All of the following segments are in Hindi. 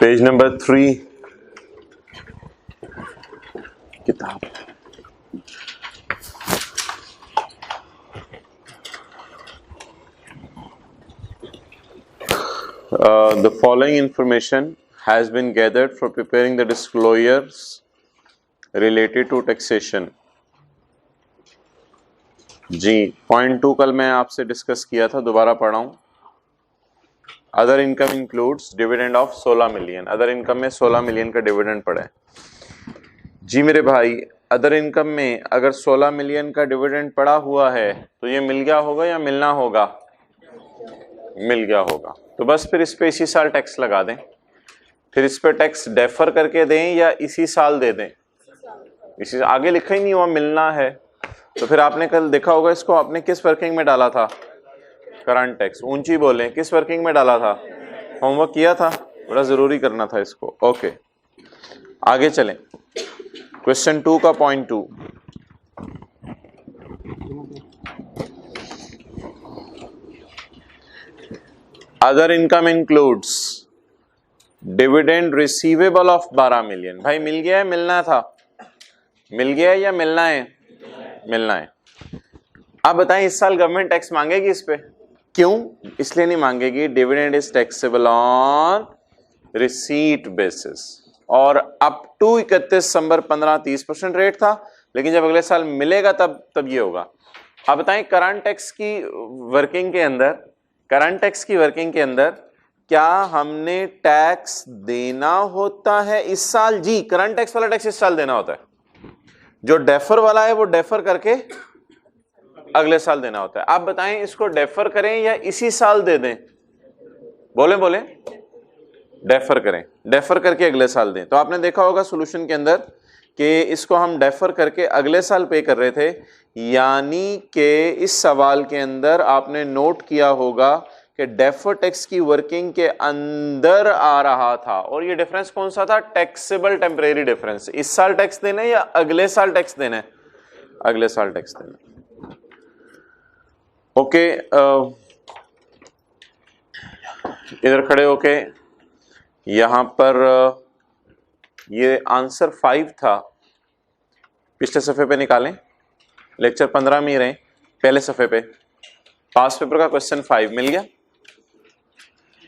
पेज नंबर 3 किताब। The following information has been gathered for preparing the disclosures related to taxation। जी, पॉइंट 2 कल मैं आपसे डिस्कस किया था, दोबारा पढ़ा हूं। Other income includes dividend of 16 million. Other income में 16 मिलियन का डिविडेंड पड़ा है। जी मेरे भाई, अदर इनकम में अगर 16 मिलियन का डिविडेंड पड़ा हुआ है तो ये मिल गया होगा या मिलना होगा? मिल गया होगा। तो बस फिर इस पे इसी साल टैक्स लगा दें। फिर इस पे टैक्स डेफर करके दें या इसी साल दे दें? इसी आगे लिखा ही नहीं हुआ, मिलना है। तो फिर आपने कल देखा होगा, इसको आपने किस वर्किंग में डाला था? Current tax. ऊंची बोले, किस वर्किंग में डाला था? होमवर्क किया था, बड़ा जरूरी करना था इसको। ओके, आगे चलें। क्वेश्चन 2 का point 2। Other income includes dividend receivable of 12 million. भाई मिल गया है, मिलना था? मिल गया है या मिलना है? मिलना है। आप बताएं, इस साल गवर्नमेंट टैक्स मांगेगी इस पे? क्यों? इसलिए नहीं मांगेगी, dividend is taxable on receipt basis. और अप टू 31 दिसंबर 15-30% रेट था, लेकिन जब अगले साल मिलेगा तब ये होगा। आप बताएं, करंट टैक्स की वर्किंग के अंदर क्या हमने टैक्स देना होता है इस साल? जी, करंट टैक्स वाला टैक्स इस साल देना होता है। जो डेफर वाला है वो डेफर करके अगले साल देना होता है। आप बताएं, इसको डेफर करें या इसी साल दे दें? बोले डेफर करें, डेफर करके अगले साल दें। तो आपने देखा होगा सॉल्यूशन के अंदर कि इसको हम डेफर करके अगले साल पे कर रहे थे, यानी कि इस सवाल के अंदर आपने नोट किया होगा कि डेफर टैक्स की वर्किंग के अंदर आ रहा था। और ये डिफरेंस कौन सा था? Taxable temporary difference. इस साल टैक्स देना है या अगले साल टैक्स देना है? अगले साल टैक्स देना। ओके, इधर खड़े होके यहां पर ये आंसर 5 था, पिछले सफे पे निकालें। लेक्चर 15 में ही रहे, पहले सफे पे पास पेपर का क्वेश्चन 5 मिल गया।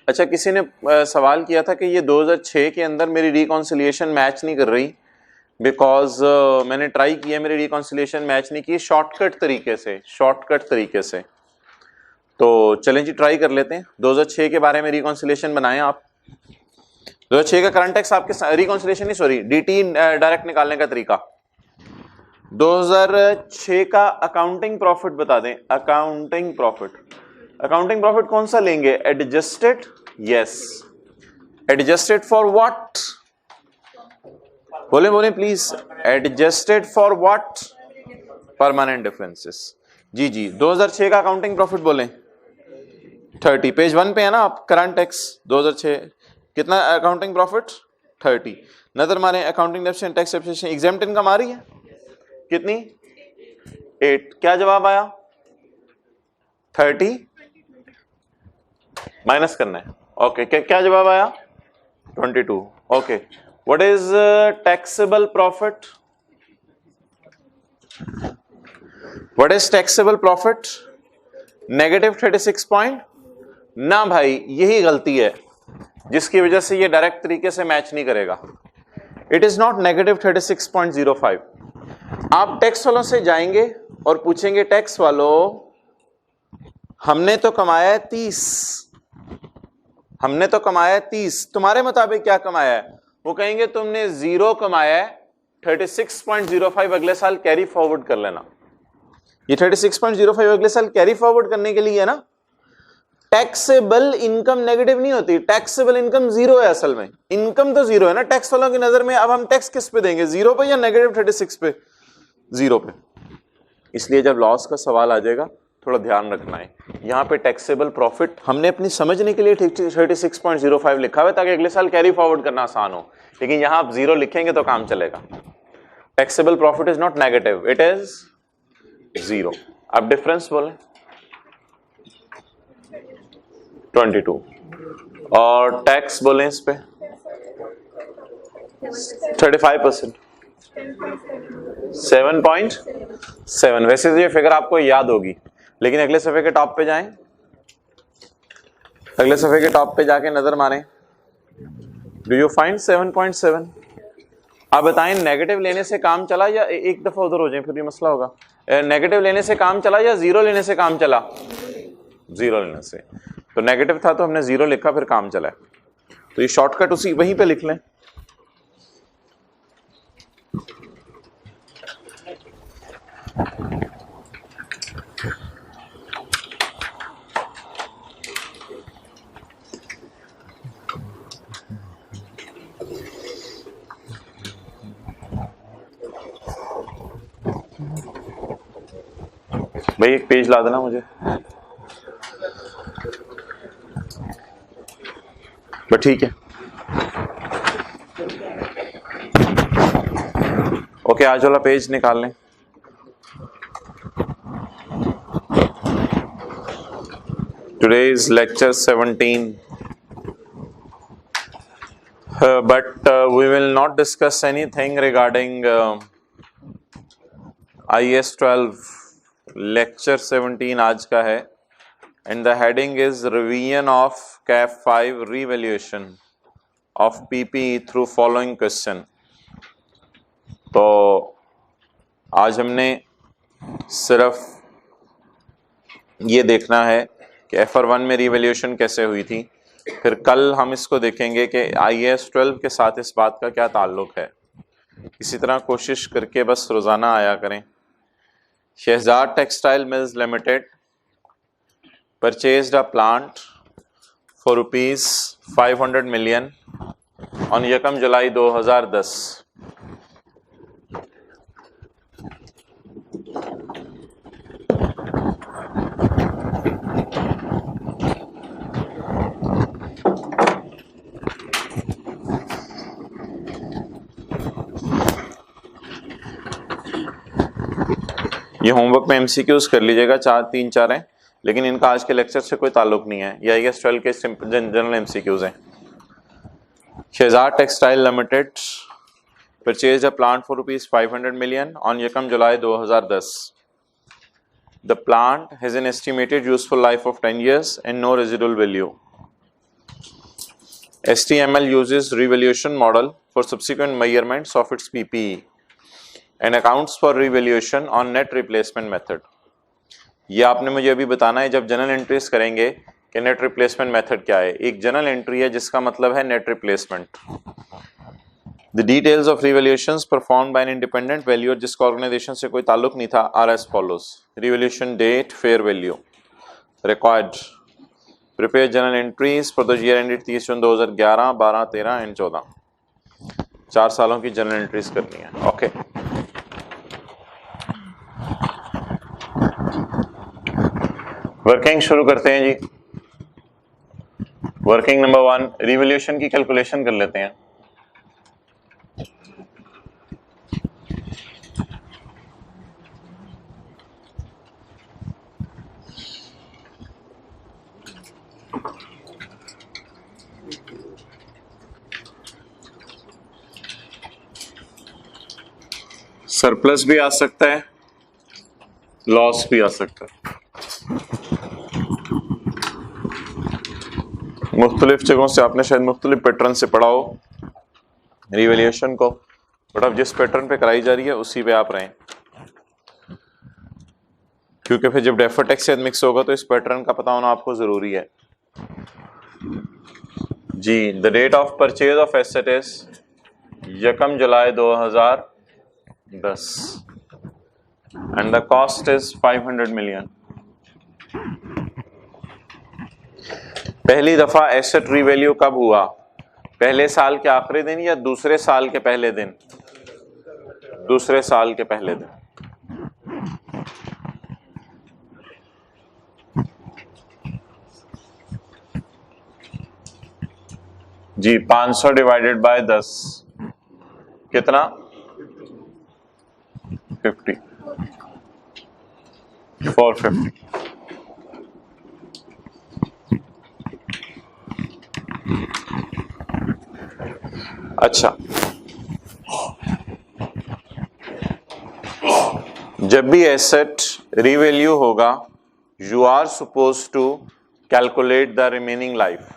अच्छा, किसी ने सवाल किया था कि ये 2006 के अंदर मेरी रिकॉन्सिलिएशन मैच नहीं कर रही, बिकॉज मैंने ट्राई किया, मेरी रिकॉन्सिलिएशन मैच नहीं की शॉर्टकट तरीके से। तो चलें जी, ट्राई कर लेते हैं। 2006 के बारे में रिकॉन्सिलिएशन बनाएं आप। 2006 का करंट टैक्स आपके रिकॉन्सिलिएशन नहीं, सॉरी, डीटी डायरेक्ट निकालने का तरीका। 2006 का अकाउंटिंग प्रॉफिट बता दें। अकाउंटिंग प्रॉफिट कौन सा लेंगे? Adjusted. Yes, adjusted for what? बोले please, adjusted for what? Permanent differences. जी, 2006 का अकाउंटिंग प्रॉफिट बोले 30। पेज 1 पे है ना आप। करंट टैक्स 2006 कितना अकाउंटिंग प्रॉफिट? 30। नजर मारे, अकाउंटिंग डेप्ट टैक्स एप्लीकेशन एग्जेम्प्ट इनकम आ रही है कितनी? 8। क्या जवाब आया? 30 माइनस करना है। ओके, क्या जवाब आया? 22। Okay, what is taxable profit? What is taxable profit? -36 point ना भाई, यही गलती है जिसकी वजह से ये डायरेक्ट तरीके से मैच नहीं करेगा। It is not -36.05। आप टैक्स वालों से जाएंगे और पूछेंगे, टैक्स वालों हमने तो कमाया है 30, तुम्हारे मुताबिक क्या कमाया है? वो कहेंगे तुमने 0 कमाया है, 36.05 अगले साल कैरी फॉरवर्ड कर लेना। ये 36.05 अगले साल कैरी फॉरवर्ड करने के लिए है ना। टैक्सेबल इनकम नेगेटिव नहीं होती, टैक्सेबल इनकम 0 है। असल में इनकम तो 0 है ना टैक्स वालों की नजर में। अब हम टैक्स किस पे देंगे? 0 पे या -36 पे? 0 पे। इसलिए जब लॉस का सवाल आ जाएगा थोड़ा ध्यान रखना है। यहां पे टैक्सेबल प्रॉफिट हमने अपनी समझने के लिए 36.05 लिखा हुआ है ताकि अगले साल कैरी फॉरवर्ड करना आसान हो, लेकिन यहां आप 0 लिखेंगे तो काम चलेगा। Taxable profit is not negative, it is 0। अब डिफरेंस बोले 22 और टैक्स बोले इस पे 35%, 7.7। वैसे तो ये फिगर आपको याद होगी, लेकिन अगले सफे के टॉप पे जाएं, अगले सफे के टॉप पे जाके नजर मारें। Do you find 7.7? आप बताएं नेगेटिव लेने से काम चला या एक दफा उधर हो जाए फिर भी मसला होगा। नेगेटिव लेने से काम चला या जीरो लेने से काम चला? जीरो लेने से। तो नेगेटिव था तो हमने जीरो लिखा, फिर काम चला। तो ये शॉर्टकट उसी वहीं पे लिख लें। भाई एक पेज ला देना मुझे। बट ठीक है, ओके, आज वाला पेज निकाल लें। Today is lecture 17, but we will not discuss anything regarding IAS 12. Lecture 17 आज का है, and the heading is revision of CAP 5 revaluation of PPE through following question. तो आज हमने सिर्फ ये देखना है कि FR1 में रिवैल्यूएशन कैसे हुई थी, फिर कल हम इसको देखेंगे कि IAS 12 के साथ इस बात का क्या ताल्लुक है। इसी तरह कोशिश करके बस रोज़ाना आया करें। Shahzad textile mills limited purchased a plant for ₹500 million on 1 July 2010। ये होमवर्क में एमसीक्यूज कर लीजिएगा, 3-4 हैं, लेकिन इनका आज के लेक्चर से कोई ताल्लुक नहीं है। ये IAS 12 के जनरल एमसीक्यूज हैं। Shahzad textile limited purchased a plant for ₹500 million on 1 July 2010। The plant has an estimated useful life of 10 years and no residual value. STML uses revaluation model for subsequent measurements of its PPE and accounts for revaluation on net replacement method. ये आपने मुझे अभी बताना है जब जनरल एंट्रीज करेंगे कि नेट रिप्लेसमेंट मेथड क्या है। एक जनरल एंट्री है जिसका मतलब है net replacement. The details of revaluations performed by an independent valuer जिसका ऑर्गेनाइजेशन से कोई ताल्लुक नहीं था are as follows. Revaluation date, fair value required, prepare journal entries for the year ended 30 June 2011, 12, 13 and 14। 4 सालों की जनरल एंट्रीज करनी है। ओके, वर्किंग शुरू करते हैं जी। वर्किंग नंबर 1, रिवैल्यूएशन की कैलकुलेशन कर लेते हैं। सरप्लस भी आ सकता है, लॉस भी आ सकता है। मुख्तलिफ जगहों से आपने शायद मुख्तलिफ पैटर्न से पढ़ा हो रिवैल्यूएशन को, बट अब जिस पैटर्न पे कराई जा रही है उसी पे आप रहें, क्योंकि फिर जब डेफर्ड टैक्स से मिक्स होगा तो इस पैटर्न का पता होना आपको जरूरी है जी। The date of purchase of asset is 1 July 2010 and the cost is 500 million। पहली दफा एसेट रिवैल्यू कब हुआ? पहले साल के आखिरी दिन या दूसरे साल के पहले दिन? दूसरे साल के पहले दिन। जी 500 डिवाइडेड बाय 10 कितना? 50, 450। अच्छा, जब भी एसेट रीवैल्यू होगा you are suppose to calculate the remaining life.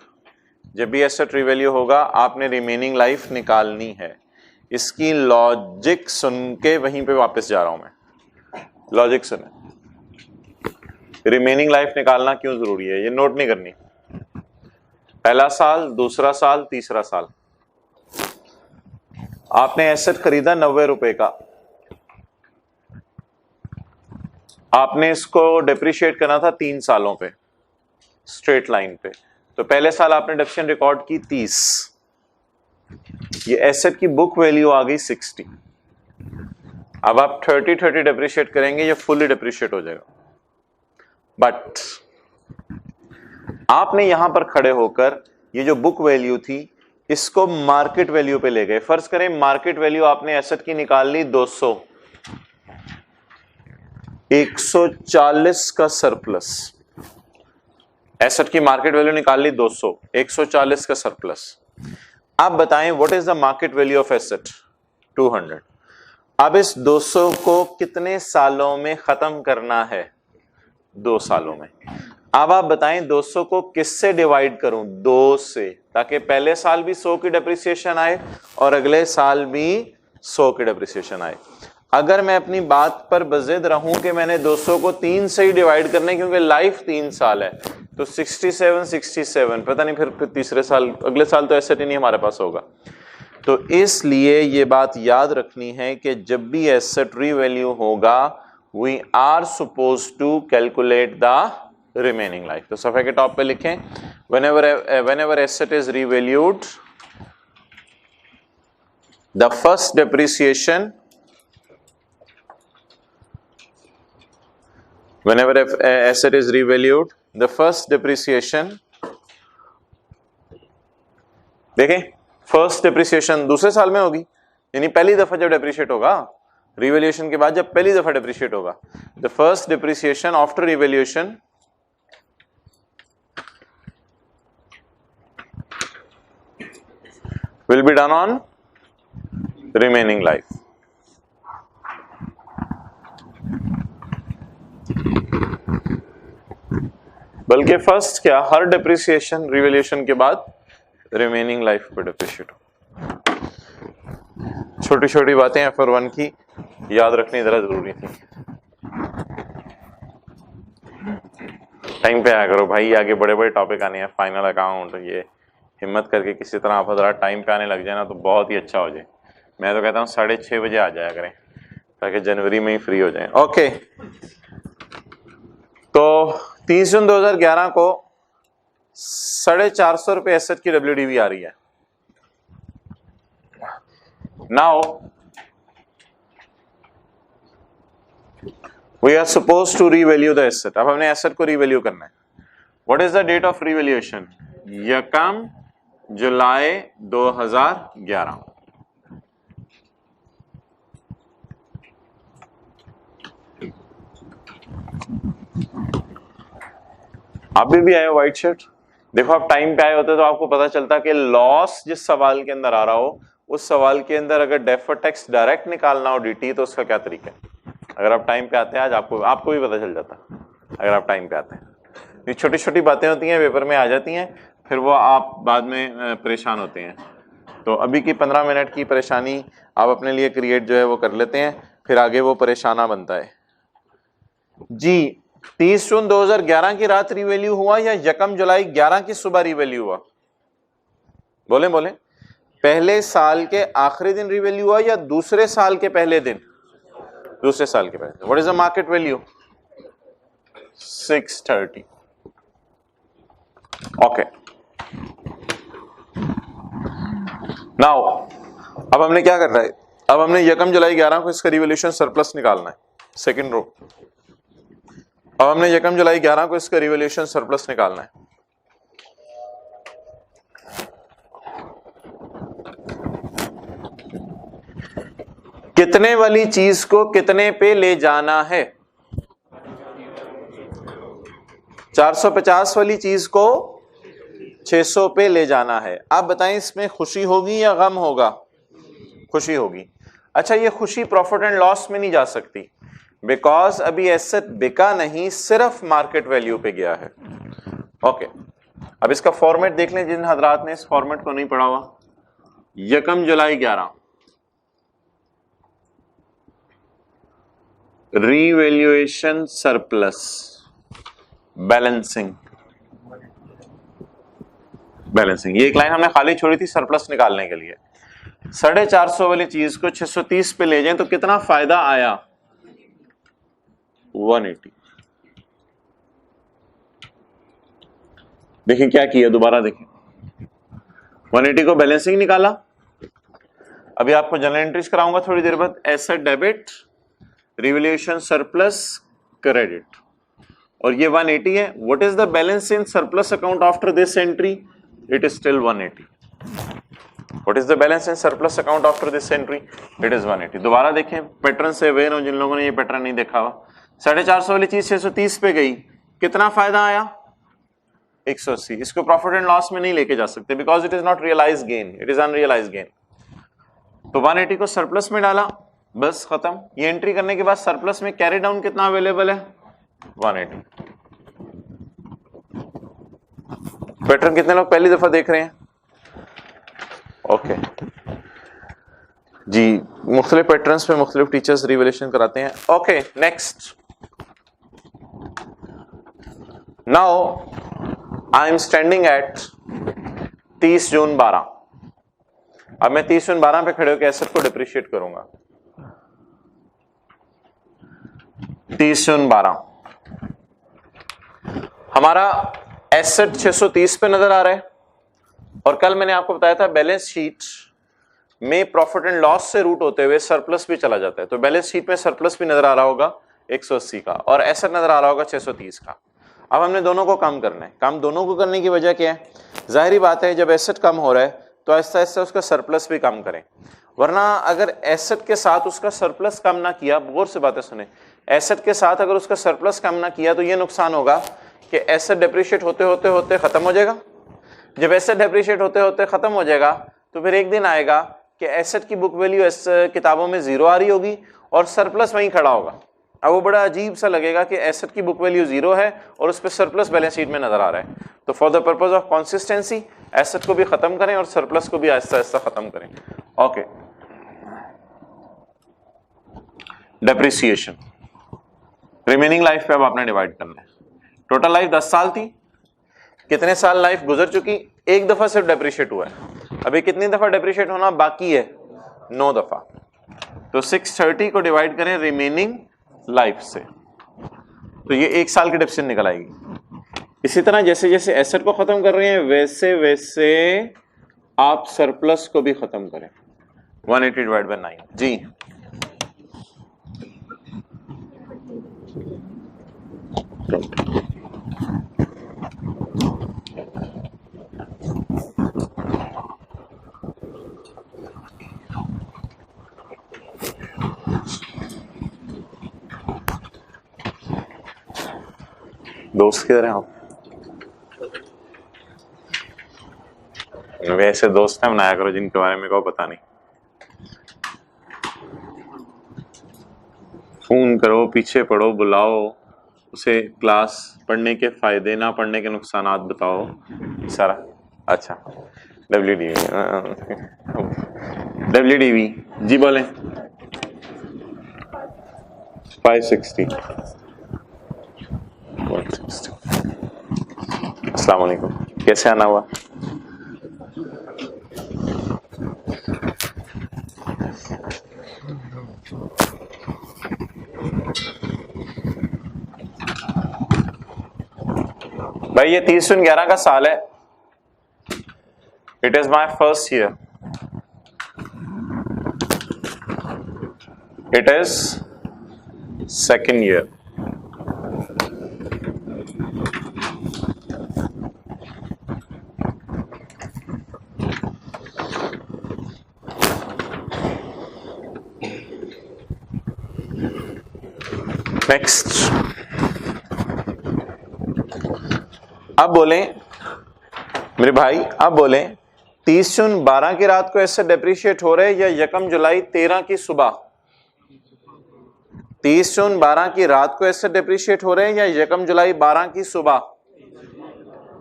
जब भी एसेट रीवैल्यू होगा आपने रिमेनिंग लाइफ निकालनी है। इसकी लॉजिक सुन के वहीं पे वापस जा रहा हूं मैं। लॉजिक सुने, रिमेनिंग लाइफ निकालना क्यों जरूरी है ये नोट नहीं करनी। पहला साल, दूसरा साल, तीसरा साल, आपने एसेट खरीदा 90 रुपए का, आपने इसको डिप्रिशिएट करना था 3 सालों पे स्ट्रेट लाइन पे, तो पहले साल आपने डिप्रिसिएशन रिकॉर्ड की 30, ये एसेट की बुक वैल्यू आ गई 60। अब आप 30 डिप्रिशिएट करेंगे, ये फुल्ली डिप्रिशिएट हो जाएगा। बट आपने यहां पर खड़े होकर ये जो बुक वैल्यू थी इसको मार्केट वैल्यू पे ले गए। फर्ज करें मार्केट वैल्यू आपने एसेट की निकाल ली 200, 140 का सरप्लस, एसेट की मार्केट वैल्यू निकाल ली 200, 140 का सरप्लस। आप बताएं what is the market value of asset? 200। अब इस 200 को कितने सालों में खत्म करना है? 2 सालों में। अब आप बताएं 200 को किससे डिवाइड करूं? 2 से, ताकि पहले साल भी 100 की डेप्रिसिएशन आए और अगले साल भी 100 की डेप्रिसिएशन आए। अगर मैं अपनी बात पर बजिद रहूं कि मैंने 200 को 3 से ही डिवाइड करना है क्योंकि लाइफ 3 साल है, तो 67 पता नहीं फिर तीसरे साल, अगले साल तो एसेट ही नहीं हमारे पास होगा। तो इसलिए ये बात याद रखनी है कि जब भी एसेट रीवैल्यू होगा we are suppose to calculate the remaining life. तो सफे के टॉप पे लिखें whenever asset is revalued the first depreciation, whenever asset is revalued the first depreciation, देखें फर्स्ट डिप्रिसिएशन दूसरे साल में होगी, यानी पहली दफा जब डिप्रिशिएट होगा रिवैल्यूएशन के बाद, जब पहली दफा डिप्रिशिएट होगा, the first depreciation after revaluation will be done on remaining life. बल्कि फर्स्ट क्या, हर डिप्रिसिएशन रिवैल्यूएशन के बाद रिमेनिंग लाइफ पर डिप्रिशिएट हो। छोटी छोटी बातें FR1 की याद रखनी जरा जरूरी थी। टाइम पे आया करो भाई, आगे बड़े बड़े टॉपिक आने हैं, फाइनल अकाउंट, ये हिम्मत करके किसी तरह आप हजरात टाइम पे आने लग जाए ना तो बहुत ही अच्छा हो जाए। मैं तो कहता हूँ 6:30 बजे आ जाया करें ताकि जनवरी में ही फ्री हो जाए। ओके, तो 30 जून 2011 को 450 रुपये एसेट की WDV आ रही है। Now we are suppose to revalue the asset. अब हमने एसेट को रीवैल्यू करना है। What is the date of revaluation? 1 July 2011। अभी भी आए व्हाइट शर्ट? देखो आप टाइम पे आए होते तो आपको पता चलता कि लॉस जिस सवाल के अंदर आ रहा हो उस सवाल के अंदर अगर डेफर्ड टैक्स डायरेक्ट निकालना हो DT तो उसका क्या तरीका है। अगर आप टाइम पे आते हैं आज आपको भी पता चल जाता अगर आप टाइम पे आते हैं। ये छोटी छोटी बातें होती हैं, पेपर में आ जाती हैं, फिर वो आप बाद में परेशान होते हैं। तो अभी की 15 मिनट की परेशानी आप अपने लिए क्रिएट जो है वो कर लेते हैं, फिर आगे वो परेशाना बनता है जी। 30 जून 2011 की रात रिवैल्यू हुआ या 1 जुलाई 11 की सुबह रिवैल्यू हुआ? बोले बोले, पहले साल के आखिरी दिन रिवैल्यू हुआ या दूसरे साल के पहले दिन? दूसरे साल के पहले। What is the market value? 630। Okay, now अब हमने क्या करना है? अब हमने 1 जुलाई 11 को इसका रिवैल्यूएशन सरप्लस निकालना है, सेकंड रो। अब हमने 1 जुलाई 11 को इसका रिवैल्यूएशन सरप्लस निकालना है। कितने वाली चीज को कितने पे ले जाना है? 450 वाली चीज को 600 पे ले जाना है। आप बताएं इसमें खुशी होगी या गम होगा? खुशी होगी। अच्छा, ये खुशी प्रॉफिट एंड लॉस में नहीं जा सकती। बिकॉज अभी एसेट बिका नहीं, सिर्फ मार्केट वैल्यू पे गया है। ओके, अब इसका फॉर्मेट देख लें जिन हजरात ने इस फॉर्मेट को नहीं पढ़ा हुआ। यकम जुलाई 11 रीवैल्यूएशन सरप्लस बैलेंसिंग, ये एक लाइन हमने खाली छोड़ी थी सरप्लस निकालने के लिए। 450 वाली चीज को 630 पे ले जाएं तो कितना फायदा आया? 180। देखें क्या किया, दोबारा देखें। 180 को बैलेंसिंग निकाला। अभी आपको जनरल एंट्रीज कराऊंगा थोड़ी देर बाद। Asset debit, revaluation surplus, credit, और ये 180 है। What is the balance in surplus account after this entry? It is still 180। What is the balance in surplus account after this entry? It is 180। दोबारा देखें, पैटर्न से अवेयर हो जिन लोगों ने ये पैटर्न नहीं देखा हुआ। 450 वाली चीज 630 पे गई, कितना फायदा आया? 180। इसको प्रॉफिट एंड लॉस में नहीं लेके जा सकते because it is not realise gain, it is unrealise gain. तो 180 को सरप्लस में डाला, बस खत्म। ये एंट्री करने के बाद सरप्लस में कैरी डाउन कितना अवेलेबल है? 180। पैटर्न कितने लोग पहली दफा देख रहे हैं? ओके जी, मुख्तलिफ पैटर्न्स पे मुख्तलिफ टीचर्स रिवैल्यूएशन कराते हैं। Okay, next. Now I am standing at 30 जून 12। अब मैं 30 जून 12 पे खड़े होकर एसेट को डिप्रिशिएट करूंगा। 30 जून 12 हमारा एसेट 630 पे नजर आ रहा है, और कल मैंने आपको बताया था बैलेंस शीट में प्रॉफिट एंड लॉस से रूट होते हुए सरप्लस भी चला जाता है। तो बैलेंस शीट में सरप्लस भी नजर आ रहा होगा 180 का, और एसेट नजर आ रहा होगा 630 का। अब हमने दोनों को कम करना है। कम दोनों को करने की वजह क्या है? जाहिर बात है, जब एसेट कम हो रहा है तो आहिस्ता आहिस्ता उसका सरप्लस भी कम करें, वरना अगर एसेट के साथ उसका सरप्लस कम ना किया, गौर से बातें सुने, एसेट के साथ अगर उसका सरप्लस कम ना किया तो ये नुकसान होगा कि एसेट डेप्रिशिएट होते होते होते खत्म हो जाएगा। जब एसेट डेप्रिशिएट होते होते खत्म हो जाएगा तो फिर एक दिन आएगा कि एसेट की बुक वैल्यू किताबों में 0 आ रही होगी और सरप्लस वहीं खड़ा होगा। अब वो बड़ा अजीब सा लगेगा कि एसेट की बुक वैल्यू 0 है और उस पर सरप्लस बैलेंस शीट में नजर आ रहा है। तो for the purpose of consistency asset को भी खत्म करें और सरप्लस को भी आहिस्ता आहिस्ता खत्म करें। ओके, डेप्रिसिएशन रिमेनिंग लाइफ पे अब आपने डिवाइड करना है। टोटल लाइफ 10 साल थी, कितने साल लाइफ गुजर चुकी? एक दफा सिर्फ डेप्रिशिएट हुआ है। अभी कितनी दफा डेप्रिशिएट होना बाकी है? 9 दफा। तो 630 को डिवाइड करें रिमेनिंग लाइफ से, तो ये 1 साल की डेप्रिसिएशन निकल आएगी। इसी तरह जैसे जैसे एसेट को खत्म कर रहे हैं वैसे वैसे आप सरप्लस को भी खत्म करें। 180 डिवाइड बाय 9 जी। दोस्त किधर हैं आप? वैसे दोस्त है बनाया करो जिनके बारे में को पता नहीं। फोन करो, पीछे पढ़ो, बुलाओ उसे, क्लास पढ़ने के फायदे, ना पढ़ने के नुकसानात बताओ सारा। अच्छा, WDV जी बोलें। 560 160। अस्सलाम वालेकुम, कैसे आना हुआ? भाई ये 30/11 का साल है। It is my first year. It is second year. Next, अब बोलें मेरे भाई, अब बोलें 30 जून 12 की रात को ऐसे डेप्रिशिएट हो रहे या यकम जुलाई 13 की सुबह? 30 जून 12 की रात को एसेट डिप्रिशिएट हो रहे हैं या यकम जुलाई 12 की सुबह?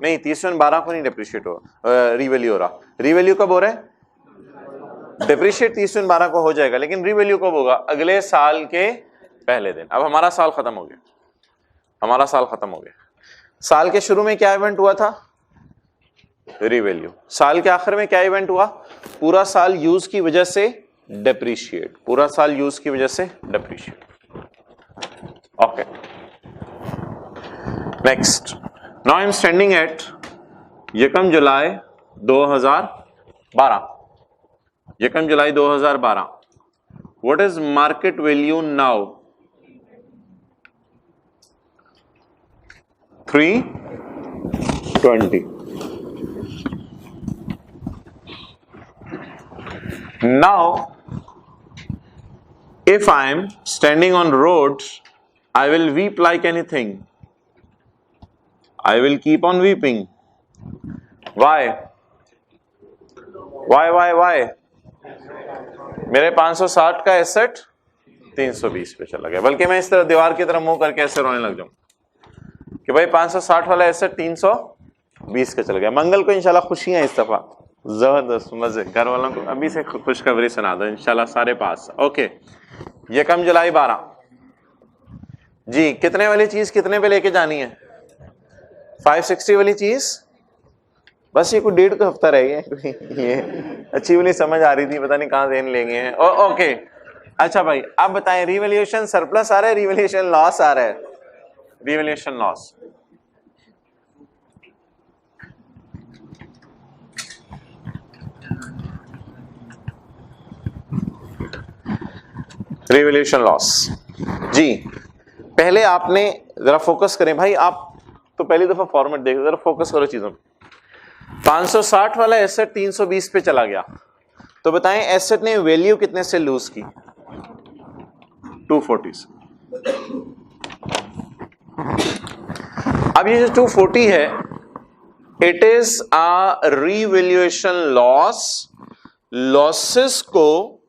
नहीं, 30 जून 12 को नहीं डिप्रिशिएट हो रीवैल्यू हो रहा। रीवैल्यू कब हो रहा है? डिप्रिशिएट 30 जून 12 को हो जाएगा, लेकिन रीवैल्यू कब होगा? अगले साल के पहले दिन। अब हमारा साल खत्म हो गया, हमारा साल खत्म हो गया। साल के शुरू में क्या इवेंट हुआ था? रीवैल्यू। साल के आखिर में क्या इवेंट हुआ? पूरा साल यूज की वजह से डेप्रिशिएट, पूरा साल यूज की वजह से depreciate. Okay, next, now I am standing at यकम जुलाई 2012। यकम जुलाई 2012, what is market value now? 320। Now, if I am standing on roads, I will weep like anything. I will keep on weeping. Why? Why? मेरे 560 का एसेट 320 पे चला गया, बल्कि मैं इस तरह दीवार की तरफ मुंह करके ऐसे रोने लग जाऊं कि भाई 560 वाला एसेट 320 का चला गया। मंगल को इंशाल्लाह खुशियां इस दफा जबरदस्त मजे, घर वालों को अभी से खुशखबरी सुना दो इंशाल्लाह सारे पास। ओके, यकम जुलाई 12 जी, कितने वाली चीज कितने पे लेके जानी है? 560 वाली चीज, बस ये कोई 1.5 हफ्ता रह गया। ये अच्छी वाली समझ आ रही थी, पता नहीं कहां देन लेंगे हैं। ओके, अच्छा भाई अब बताएं, रिवैल्यूएशन सरप्लस आ रहा है, रिवैल्यूएशन लॉस आ रहा है? Revaluation loss. रिवैल्यूएशन लॉस जी, पहले आपने जरा फोकस करें भाई, आप तो पहली दफा फॉर्मेट देखो, जरा फोकस करो चीजों पे। 560 वाला एसेट 320 पे चला गया, तो बताएं एसेट ने वैल्यू कितने से लूज की? 240 से। अब ये जो 240 है, it is a revaluation loss. Losses को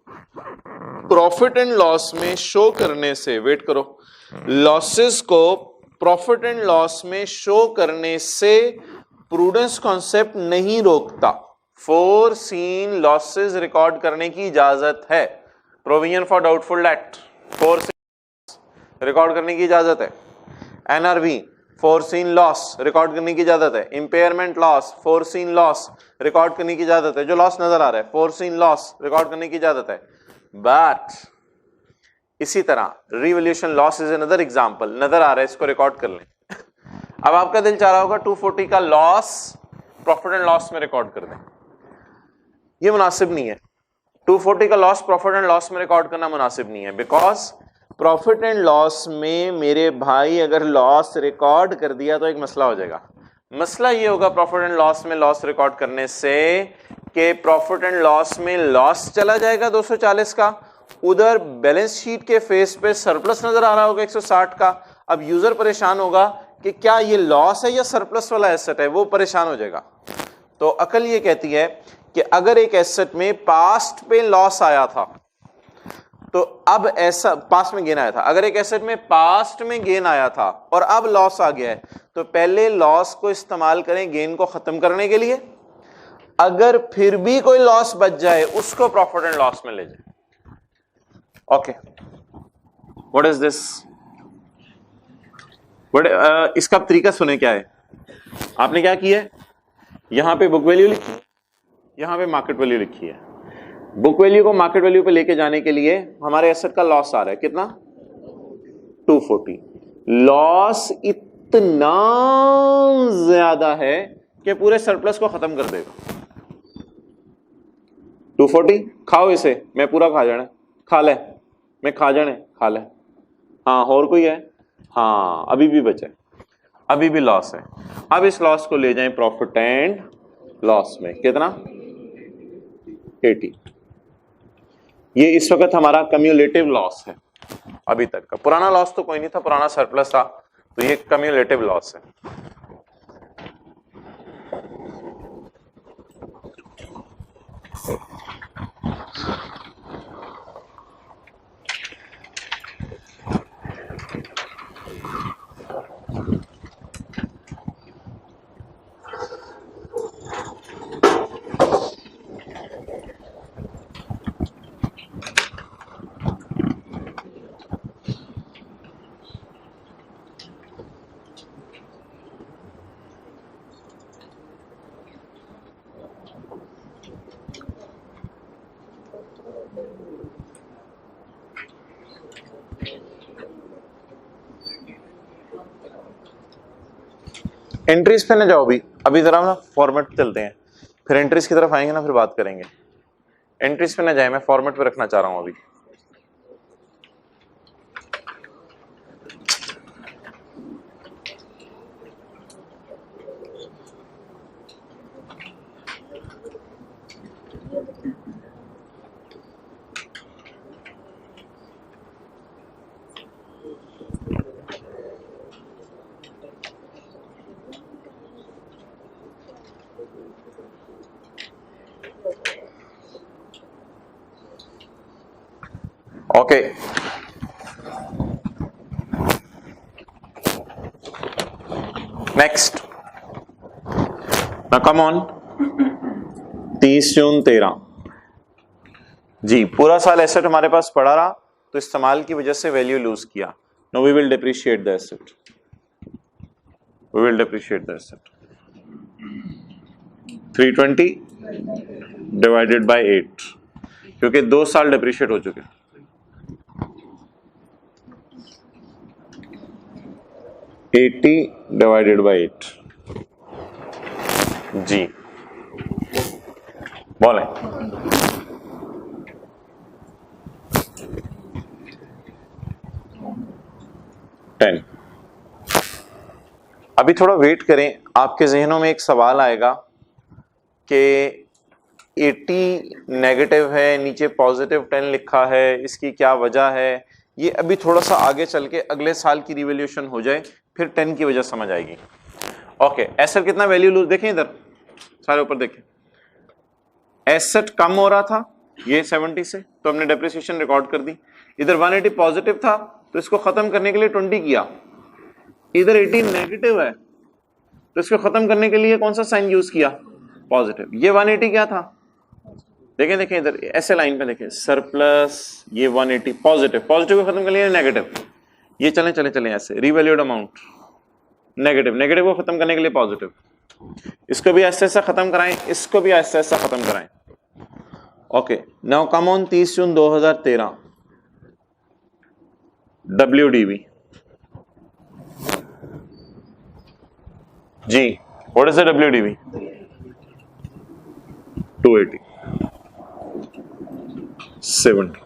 प्रॉफिट एंड लॉस में शो करने से, वेट करो, लॉसेस को प्रॉफिट एंड लॉस में शो करने से प्रूडेंस कॉन्सेप्ट नहीं रोकता। फोरसीन लॉसेस रिकॉर्ड करने की इजाजत है। Provision for doubtful debt, foreseen record करने की इजाजत है। एनआरवी, फोरसीन लॉस रिकॉर्ड करने की इजाजत है। Impairment loss, foreseen loss record करने की इजाजत है। जो लॉस नजर आ रहा है, फोरसीन लॉस रिकॉर्ड करने की इजाजत है। बट इसी तरह revaluation loss is another example, नजर आ रहा है, इसको रिकॉर्ड कर लें। अब आपका दिल चाह रहा होगा 240 का लॉस प्रॉफिट एंड लॉस में रिकॉर्ड कर दें, ये मुनासिब नहीं है। 240 का लॉस प्रॉफिट एंड लॉस में रिकॉर्ड करना मुनासिब नहीं है, बिकॉज प्रॉफिट एंड लॉस में मेरे भाई अगर लॉस रिकॉर्ड कर दिया तो एक मसला हो जाएगा। मसला ये होगा प्रॉफिट एंड लॉस में लॉस रिकॉर्ड करने से कि प्रॉफिट एंड लॉस में लॉस चला जाएगा 240 का, उधर बैलेंस शीट के फेस पे सरप्लस नजर आ रहा होगा 160 का। अब यूजर परेशान होगा कि क्या ये लॉस है या सरप्लस वाला एसेट है, वो परेशान हो जाएगा। तो अकल ये कहती है कि अगर एक एसेट में पास्ट पे लॉस आया था तो अब ऐसा, पास्ट में गेन आया था, अगर एक एसेट में पास्ट में गेन आया था और अब लॉस आ गया है, तो पहले लॉस को इस्तेमाल करें गेन को खत्म करने के लिए। अगर फिर भी कोई लॉस बच जाए उसको प्रॉफिट एंड लॉस में ले जाए। Okay, what is this? इसका तरीका सुने क्या है। आपने क्या किया है, यहां पे बुक वैल्यू लिखी है, यहां पे मार्केट वैल्यू लिखी है। बुक वैल्यू को मार्केट वैल्यू पे लेके जाने के लिए हमारे एसेट का लॉस आ रहा है कितना? 240। लॉस इतना ज्यादा है कि पूरे सरप्लस को खत्म कर देगा। 240 खाओ इसे, मैं पूरा खा जाना, खा ले, मैं खा जाने, खा ले। हाँ, और कोई है? हाँ, अभी भी बचा है, अभी भी लॉस है। अब इस लॉस को ले जाएं प्रॉफिट एंड लॉस में, कितना? 80। ये इस वक्त हमारा कम्युलेटिव लॉस है अभी तक का। पुराना लॉस तो कोई नहीं था, पुराना सरप्लस था, तो ये कम्युलेटिव लॉस है। एंट्रीज पे ना जाओ अभी जरा ना फॉर्मेट पे चलते हैं, फिर एंट्रीज की तरफ आएंगे ना, फिर बात करेंगे। एंट्रीज पे ना जाए, मैं फॉर्मेट पे रखना चाह रहा हूं अभी। Okay, next come on 30 June 13 जी, पूरा साल एसेट हमारे पास पड़ा रहा तो इस्तेमाल की वजह से वैल्यू लूज किया। No we will depreciate the asset, we will depreciate the asset. 320 divided by 8, क्योंकि 2 साल डिप्रिशिएट हो चुके। 80 डिवाइडेड बाय 8 जी, बोले 10। अभी थोड़ा वेट करें, आपके जहनों में एक सवाल आएगा कि 80 नेगेटिव है, नीचे पॉजिटिव 10 लिखा है, इसकी क्या वजह है। ये अभी थोड़ा सा आगे चल के अगले साल की रिवैल्यूएशन हो जाए, फिर 10 की वजह समझ आएगी। ओके, एसेट कितना वैल्यू लूज, देखें इधर सारे ऊपर देखें, एसेट कम हो रहा था ये 70 से, तो हमने डेप्रिसिएशन रिकॉर्ड कर दी। इधर 180 पॉजिटिव था तो इसको खत्म करने के लिए 20 किया। इधर 18 नेगेटिव है तो इसको खत्म करने के लिए कौन सा साइन यूज किया, पॉजिटिव। ये 180 क्या था, देखें देखें इधर ऐसे लाइन पे देखें, सरप्लस ये 180 पॉजिटिव, पॉजिटिव को खत्म करने के लिए नेगेटिव। ये चलें चलें चलें ऐसे, रिवैल्यूड अमाउंट नेगेटिव, नेगेटिव को खत्म करने के लिए पॉजिटिव। इसको भी ऐसे ऐसा खत्म कराएं, इसको भी ऐसे ऐसा खत्म कराएं। Okay, now come on 30 June 2013 WDV जी, what is the WDV? 280 70।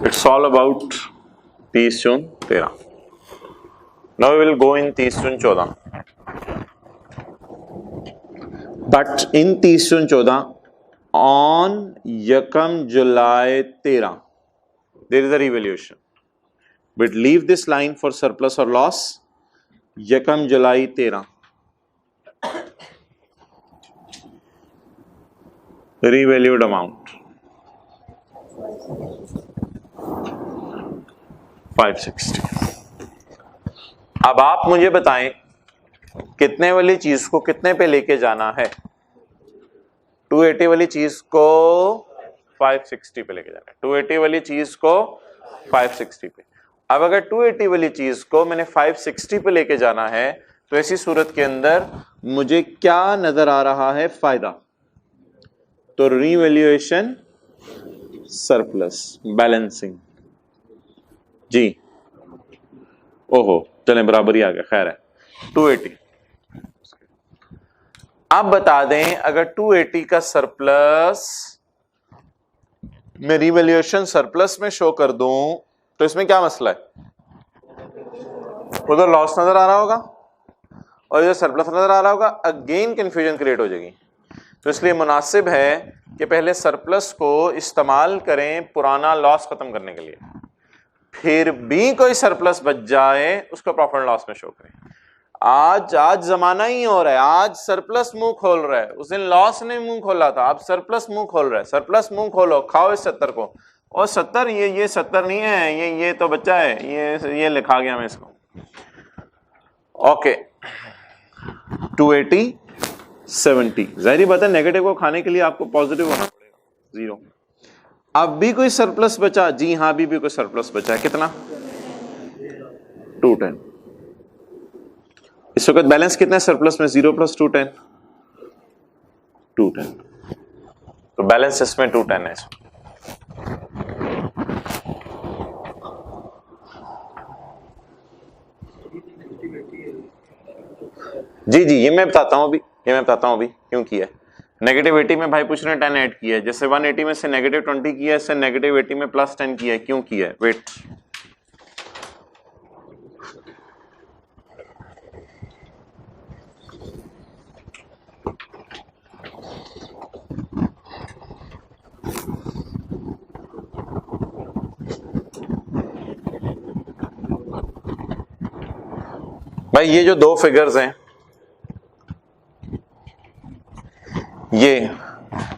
It's all about 30 June 13। Now we will go in 30 June 14। But in 30 June 14 on 1 July 13 there is a revaluation. But leave this line for surplus or loss। 1 July 13 revalued amount 560। अब आप मुझे बताएं कितने वाली चीज को कितने पे लेके जाना है। 280 वाली चीज को 560 पे लेके जाना है, 280 वाली चीज को 560 पे। अब अगर 280 वाली चीज को मैंने 560 पे लेके जाना है तो ऐसी सूरत के अंदर मुझे क्या नजर आ रहा है, फायदा। तो रीवैल्यूएशन सरप्लस बैलेंसिंग जी, ओहो चलें बराबरी आ गया, खैर है 280। अब बता दें अगर 280 का सरप्लस मैं रीवैल्यूएशन सरप्लस में शो कर दूं तो इसमें क्या मसला है, उधर लॉस नजर आ रहा होगा और इधर सरप्लस नजर आ रहा होगा, अगेन कंफ्यूजन क्रिएट हो जाएगी। तो इसलिए मुनासिब है कि पहले सरप्लस को इस्तेमाल करें पुराना लॉस खत्म करने के लिए, फिर भी कोई सरप्लस बच जाए उसको प्रॉफिट एंड लॉस में शो करें। आज जमाना ही हो रहा है, आज सरप्लस मुंह खोल रहा है, उस दिन लॉस ने मुंह खोला था, अब सरप्लस मुंह खोल रहा है। सरप्लस मुंह खोलो, खाओ इस 70 को। और 70 ये 70 नहीं है, ये तो बच्चा है, ये लिखा गया मैं इसको। ओके 280 70, जाहिर बात है नेगेटिव को खाने के लिए आपको पॉजिटिव होना पड़ेगा 0। अब भी कोई सरप्लस बचा? जी हाँ, अभी भी कोई सरप्लस बचा है। कितना? 210। इस वक्त बैलेंस कितना है सरप्लस में? 0 + 210 210। तो बैलेंस इसमें 210 है। जी ये मैं बताता हूं अभी क्यों किया है। नेगेटिव 80 में भाई पूछ रहे हैं 10 ऐड किया है, जैसे 180 में से नेगेटिव 20 किया है, इससे नेगेटिव 80 में +10 किया है। क्यों किया है? वेट, भाई ये जो दो फिगर्स हैं, ये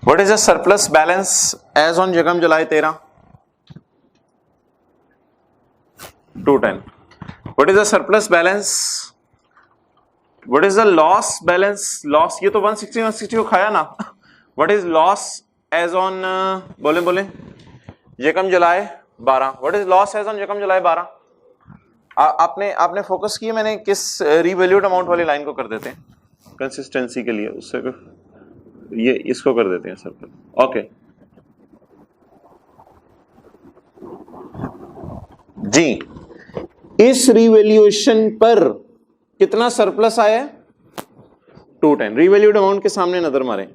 what is the surplus balance as on यकम July 13? 210। What is the surplus balance? What is the loss balance? Loss ये तो 160 को खाया ना। What is loss as on बोले यकम July 12? What is loss as on यकम जुलाई 12? आपने फोकस किया, मैंने किस रीवैल्यूड अमाउंट वाली लाइन को कर देते हैं कंसिस्टेंसी के लिए, उससे ये इसको कर देते हैं सरप्लस। ओके जी, इस रिवैल्यूएशन पर कितना सरप्लस आया है? 210। रीवैल्यूड अमाउंट के सामने नजर मारे,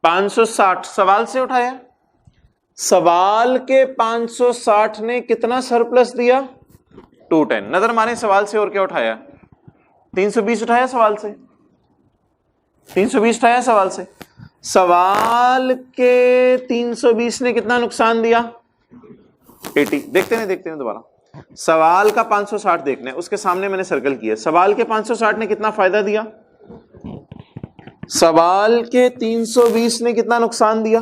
560 सवाल से उठाया। सवाल के 560 ने कितना सरप्लस दिया? 210। नजर मारे सवाल से, और क्या उठाया? 320 उठाया सवाल से, 320 उठाया सवाल से। सवाल के 320 ने कितना नुकसान दिया? 80। देखते हैं दोबारा। सवाल का 560 देखना है, उसके सामने मैंने सर्कल किया। सवाल के 560 ने कितना फायदा दिया? सवाल के 320 ने कितना नुकसान दिया?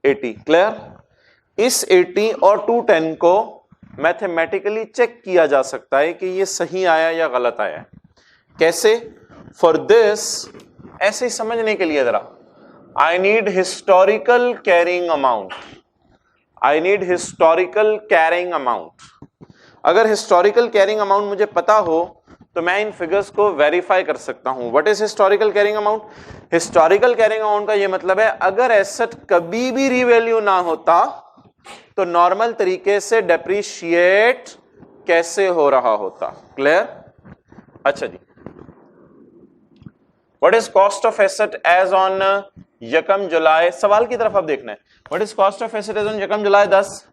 80। क्लियर? इस 80 और 210 को मैथमेटिकली चेक किया जा सकता है कि ये सही आया या गलत आया। कैसे? फॉर दिस, ऐसे समझने के लिए जरा, I need historical carrying amount. I need historical carrying amount. अगर हिस्टोरिकल कैरिंग अमाउंट मुझे पता हो तो मैं इन फिगर्स को वेरीफाई कर सकता हूं। What is historical carrying amount? Historical carrying amount का यह मतलब है, अगर एसेट कभी भी रीवैल्यू ना होता तो नॉर्मल तरीके से डेप्रिशिएट कैसे हो रहा होता। क्लियर? अच्छा जी, what is cost of asset as on यकम जुलाई? सवाल की तरफ अब देखना है। What is cost of asset as on यकम July 10?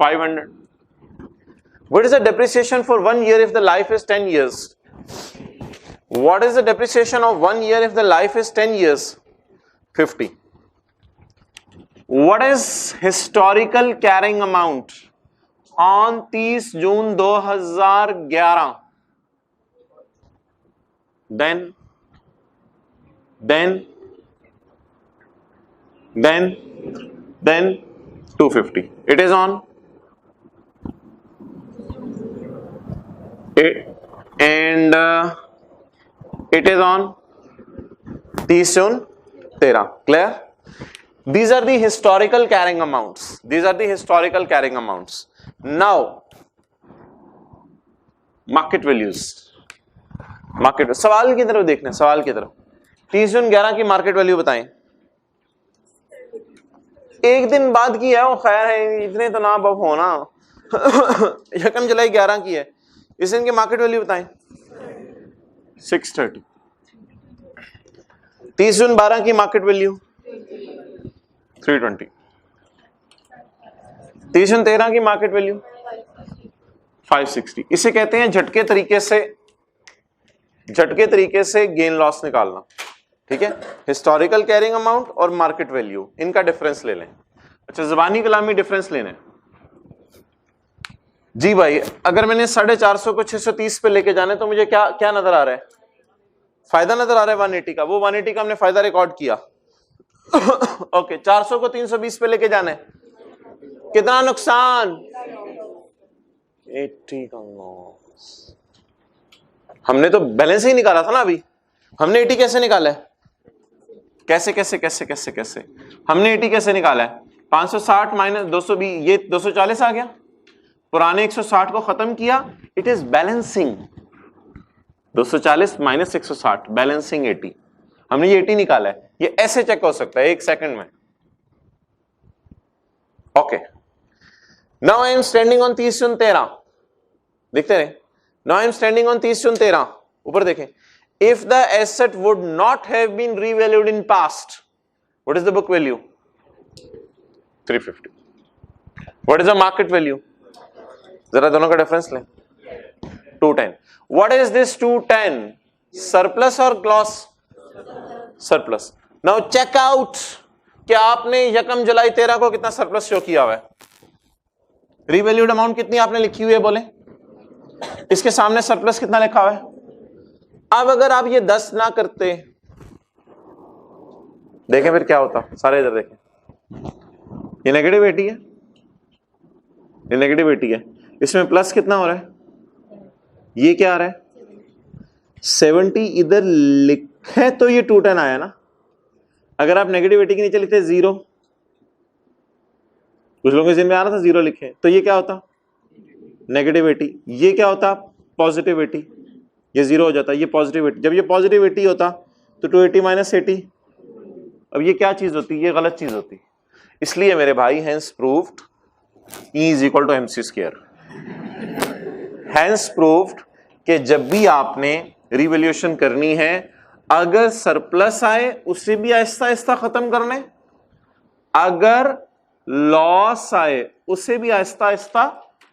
500। What is the depreciation for 1 year if the life is 10 years? What is the depreciation of 1 year if the life is 10 years? 50. What is historical carrying amount on 30 June 2011? Then 250. It is on it, and it is on 30 June 13. Clear? These are the historical carrying amounts. These are the historical carrying amounts. Now, market values. Market सवाल की तरफ देखना, सवाल की तरफ 30 जून 11 की मार्केट वैल्यू बताएं। एक दिन बाद की है वो, खैर है, इतने तो ना बफ होना। यकम जुलाई 11 की है, इस दिन की मार्केट वैल्यू बताएं। 630। 30 जून 12 की मार्केट वैल्यू 320। 30 जून 13 की मार्केट वैल्यू 560। इसे कहते हैं झटके तरीके से गेन लॉस निकालना। ठीक है, हिस्टोरिकल कैरिंग अमाउंट और मार्केट वैल्यू, इनका डिफरेंस ले लें। अच्छा, ज़बानी कलामी डिफरेंस लेना है। जी भाई, अगर मैंने 450 को 630 पे लेके जाने तो मुझे क्या क्या नजर आ रहा है? फायदा नजर आ रहा है 180 का। वो 180 का हमने फायदा रिकॉर्ड किया। ओके, 400 को 320 पे लेके जाने, कितना नुकसान? 80 का लॉस। हमने तो बैलेंस ही निकाला था ना अभी। हमने 80 कैसे निकाला है? कैसे कैसे कैसे कैसे कैसे हमने 80 कैसे निकाला है? 560 माइनस 220, ये 240 आ गया। पुराने 160 को खत्म किया, it is balancing. 240 minus 160 balancing 80। हमने ये 80 निकाला है। ये ऐसे चेक हो सकता है 1 सेकंड में। Okay, now I am standing on 30-13। देखते रहे। Now I am standing on 30-13। ऊपर देखें। If the asset would not have been revalued in past, what is the book value? 350. What is the market value? जरा दोनों का डिफरेंस लें। 210. What is this 210? Surplus or loss? Surplus. Now check out क्या आपने यकम जुलाई 13 को कितना सरप्लस शो किया हुआ है? रिवैल्यूड अमाउंट कितनी आपने लिखी हुई है बोले? इसके सामने सरप्लस कितना लिखा हुआ है? अब अगर आप ये 10 ना करते, देखें फिर क्या होता। सारे इधर देखें। ये नेगेटिव 80 है, ये नेगेटिव 80 है। इसमें प्लस कितना हो रहा है? ये क्या आ रहा है? 70 इधर लिखे तो ये 210 आया ना। अगर आप नेगेटिव 80 के नीचे लिखते 0, कुछ लोगों के जिन में आ रहा था 0 लिखे, तो ये क्या होता? नेगेटिव 80। ये क्या होता? पॉजिटिव 80। ये 0 हो जाता, ये पॉजिटिव 80। जब ये पॉजिटिव 80 होता तो 280 माइनस 80, अब ये क्या चीज होती? ये गलत चीज होती। इसलिए मेरे भाई hence proved E is equal to MC square. Hence proved कि जब भी आपने रिवैल्यूएशन करनी है, अगर सरप्लस आए उसे भी आहिस्ता आहिस्ता खत्म करने, अगर लॉस आए उसे भी आहिस्ता आहिस्ता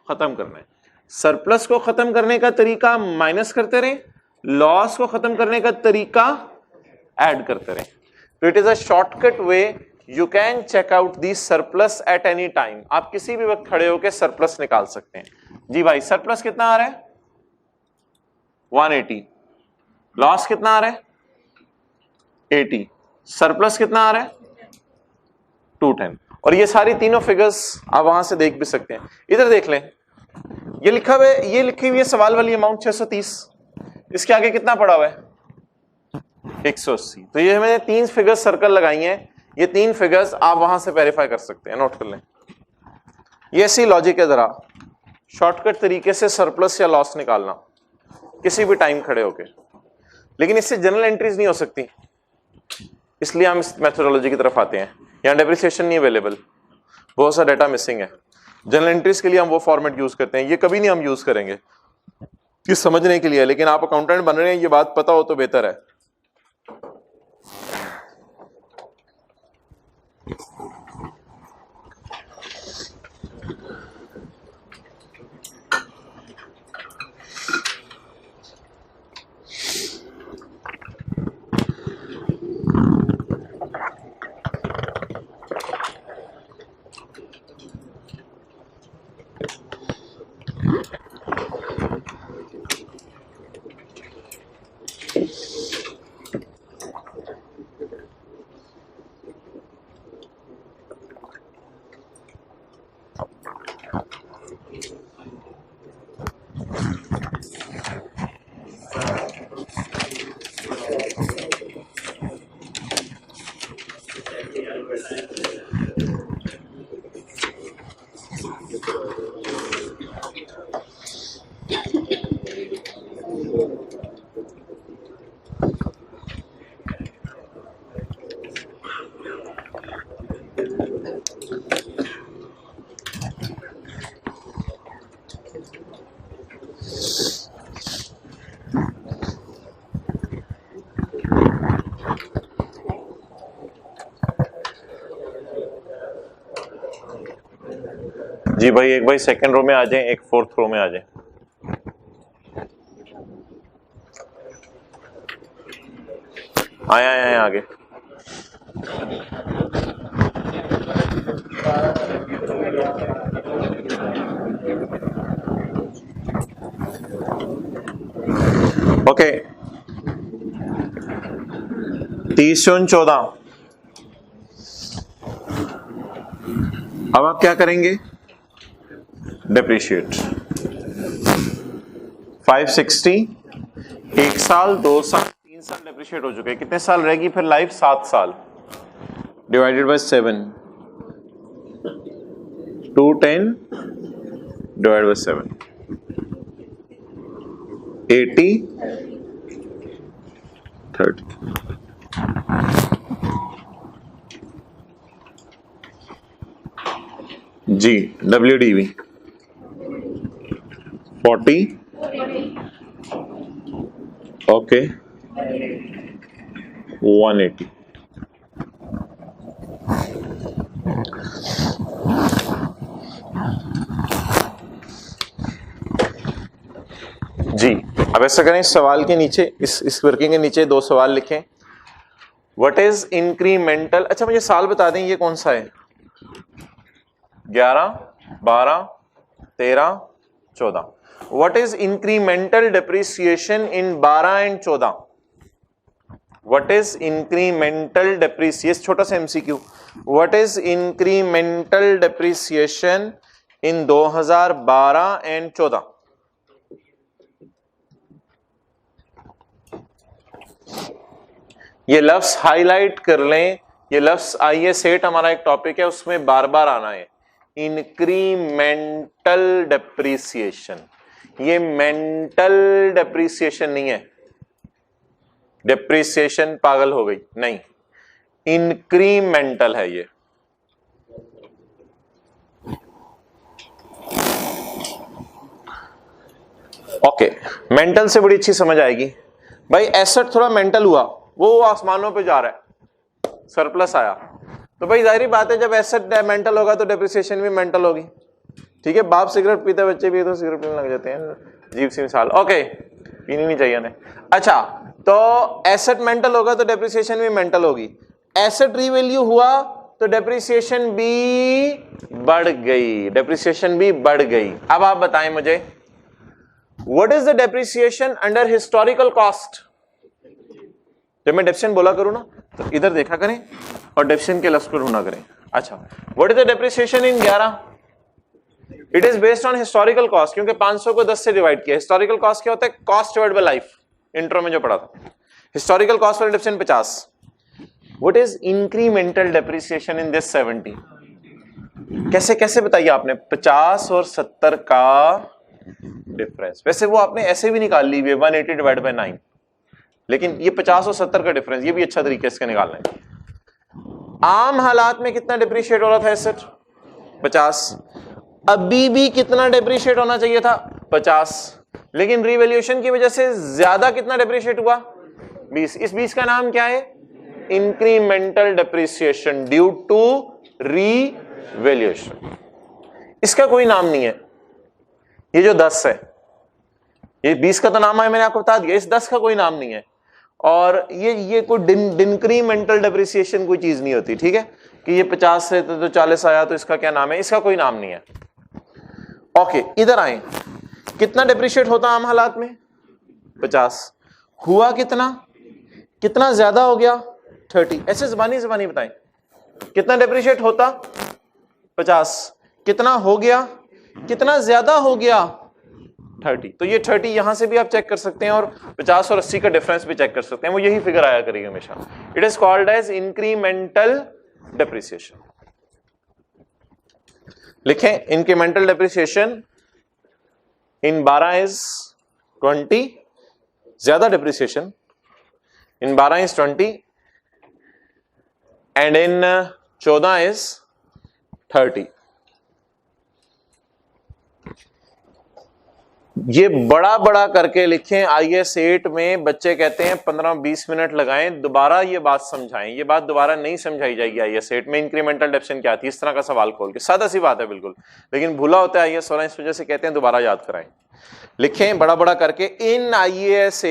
खत्म करना है। सरप्लस को खत्म करने का तरीका माइनस करते रहे, लॉस को खत्म करने का तरीका ऐड करते रहे। तो it is a shortcut way, you can check out the surplus at any time. आप किसी भी वक्त खड़े होकर सरप्लस निकाल सकते हैं। जी भाई, सरप्लस कितना आ रहा है? 180। लॉस कितना आ रहा है? 80। सरप्लस कितना आ रहा है? 210। और ये सारी तीनों फिगर्स आप वहां से देख भी सकते हैं। इधर देख लें, ये लिखा हुआ है, ये लिखी हुई है सवाल वाली अमाउंट 630। इसके आगे कितना पड़ा हुआ है? 180। तो ये मैंने 3 फिगर्स सर्कल लगाई हैं। ये 3 फिगर्स आप वहां से वेरीफाई कर सकते हैं, नोट कर लें। ये ऐसी लॉजिक है, जरा शॉर्टकट तरीके से सरप्लस या लॉस निकालना किसी भी टाइम खड़े होके। लेकिन इससे जनरल एंट्रीज नहीं हो सकती, इसलिए हम इस मेथोडोलॉजी की तरफ आते हैं। यहाँ डेप्रिसिएशन नहीं अवेलेबल, बहुत सा डाटा मिसिंग है। जनरल एंट्रीज के लिए हम वो फॉर्मेट यूज करते हैं, ये कभी नहीं हम यूज करेंगे कि समझने के लिए। लेकिन आप अकाउंटेंट बन रहे हैं, ये बात पता हो तो बेहतर है। जी भाई, एक भाई सेकंड रो में आ जाए, एक 4th रो में आ जाए। आए आगे। ओके 30 × 14। अब आप क्या करेंगे, डिप्रिशिएट 560, 1 साल 2 साल 3 साल डिप्रिशिएट हो चुके हैं, कितने साल रहेगी फिर लाइफ, 7 साल, डिवाइडेड बाय 7, 210 डिवाइडेड बाय 7, 80 30। जी WDV 40, ओके 180। जी अब ऐसा करें, इस सवाल के नीचे, इस वर्किंग के नीचे 2 सवाल लिखें। व्हाट इज इंक्रीमेंटल, अच्छा मुझे साल बता दें ये कौन सा है, 11, 12, 13, 14। What is incremental depreciation in 12 and 14? What is incremental depreciation, छोटा सा MCQ, what is incremental depreciation in 2012 and 14? ये लफ्ज हाईलाइट कर लें, ये लफ्ज IAS 8 हमारा एक टॉपिक है, उसमें बार बार आना है, इंक्रीमेंटल डेप्रिसिएशन। ये मेंटल डेप्रिसिएशन नहीं है, डेप्रिसिएशन पागल हो गई, नहीं, इंक्रीमेंटल है ये। ओके मेंटल से बड़ी अच्छी समझ आएगी भाई, एसेट थोड़ा मेंटल हुआ, वो आसमानों पे जा रहा है, सरप्लस आया, तो भाई जाहिर बात है जब एसेट मेंटल होगा तो डेप्रिसिएशन भी मेंटल होगी, ठीक है। बाप सिगरेट पीते बच्चे भी तो सिगरेट पीने लग जाते हैं, अजीब सी मिसाल, ओके पीनी नहीं चाहिए ना। अच्छा तो एसेट मेंटल होगा तो डेप्रिसिएशन भी मेंटल होगी, एसेट रीवैल्यू हुआ तो डेप्रिसिएशन भी बढ़ गई, डेप्रिसिएशन भी बढ़ गई। अब आप बताएं मुझे, what is the depreciation under historical cost? जब मैं डेप्रिसिएशन बोला करूं ना तो इधर देखा करें और डेप्रिसिएशन के लफ्ज पर ढूंढा करें। अच्छा what is the depreciation in 11? It is based on historical cost, क्योंकि 500 को 10 से डिवाइड किया। हिस्टोरिकल कॉस्ट क्या होता है, cost divide by life, intro में जो पढ़ा था। Historical cost for depreciation 50। What is incremental depreciation in this 70? कैसे कैसे बताइए आपने, 50 और 70 का डिफरेंस, वैसे वो आपने ऐसे भी निकाल ली 180 डिवाइड बाय 9, लेकिन ये 50 और 70 का डिफरेंस, ये भी अच्छा तरीके से निकालना है। आम हालात में कितना डिप्रिशिएट हो रहा था एसेट? 50। अभी भी कितना डिप्रिशिएट होना चाहिए था? 50, लेकिन रिवैल्यूएशन की वजह से ज्यादा कितना डिप्रिशिएट हुआ? 20। इस 20 का नाम क्या है? Incremental depreciation due to revaluation. इसका कोई नाम नहीं है। ये जो 10 है, ये 20 का तो नाम है, मैंने आपको बता दिया, इस 10 का कोई नाम नहीं है। और ये कोई डिक्रीमेंटल डेप्रिसिएशन कोई चीज नहीं होती, ठीक है, कि ये 50 से तो 40 आया तो इसका क्या नाम है, इसका कोई नाम नहीं है। ओके इधर आए, कितना डेप्रिशिएट होता आम हालात में? 50। हुआ कितना, कितना ज्यादा हो गया? 30। ऐसे जबानी बताएं, कितना डेप्रिशिएट होता? 50। कितना हो गया, कितना ज्यादा हो गया? 30। तो ये 30 यहां से भी आप चेक कर सकते हैं और 50 और 80 का डिफरेंस भी चेक कर सकते हैं, वो यही फिगर आया करेगी हमेशा। It is called as incremental depreciation. लिखें, इंक्रीमेंटल डेप्रिसिएशन इन 12 इज 20, ज्यादा depreciation in 12 is 20 and in 14 is 30। ये बड़ा बड़ा करके लिखें। IAS 8 में बच्चे कहते हैं 15-20 मिनट लगाएं, दोबारा ये बात समझाएं। ये बात दोबारा नहीं समझाई जाएगी IAS 8 में। इंक्रीमेंटल डेप्रिसिएशन क्या थी, इस तरह का सवाल खोल के, सादा सी बात है बिल्कुल, लेकिन भूला होता है IAS 16, इस वजह से कहते हैं दोबारा याद कराएं। लिखें बड़ा बड़ा करके, इन IAS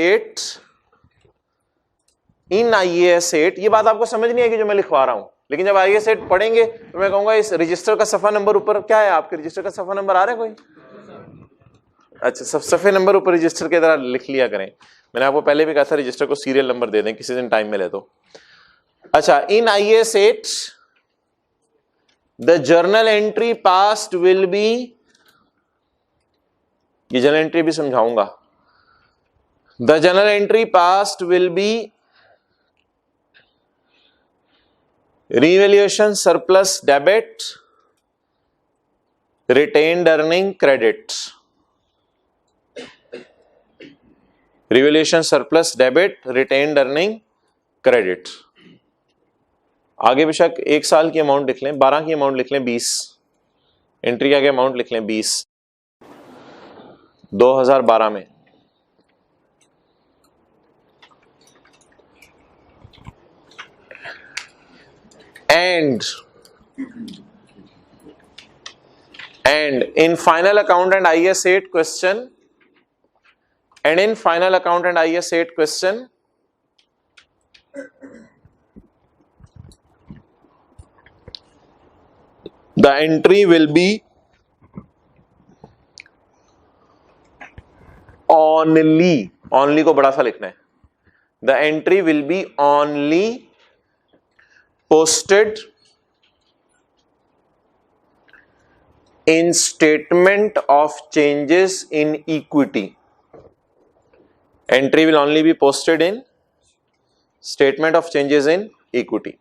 8, ये बात आपको समझ नहीं आएगी जो मैं लिखवा रहा हूं, लेकिन जब IAS 8 पढ़ेंगे तो मैं कहूंगा इस रजिस्टर का सफा नंबर ऊपर क्या है, आपके रजिस्टर का सफा नंबर आ रहा है कोई? अच्छा, सब सफे नंबर ऊपर रजिस्टर के तरह लिख लिया करें। मैंने आपको पहले भी कहा था रजिस्टर को सीरियल नंबर दे दें किसी दिन टाइम मिले तो। अच्छा, इन IAS 8 the journal entry past will be, ये जर्नल एंट्री भी समझाऊंगा। The journal entry past will be revaluation surplus debit, retained earning credit, revaluation surplus debit, retained earning credit। आगे बेशक 1 साल की अमाउंट लिख लें, 12 की अमाउंट लिख लें 20, एंट्री के आगे अमाउंट लिख लें 20 2012 में। And in final account and IAS 8 question, and in final account and IAS 8 question, the entry will be only को बड़ा सा लिखना है, the entry will be only posted in statement of changes in equity. Entry will only be posted in statement of changes in equity.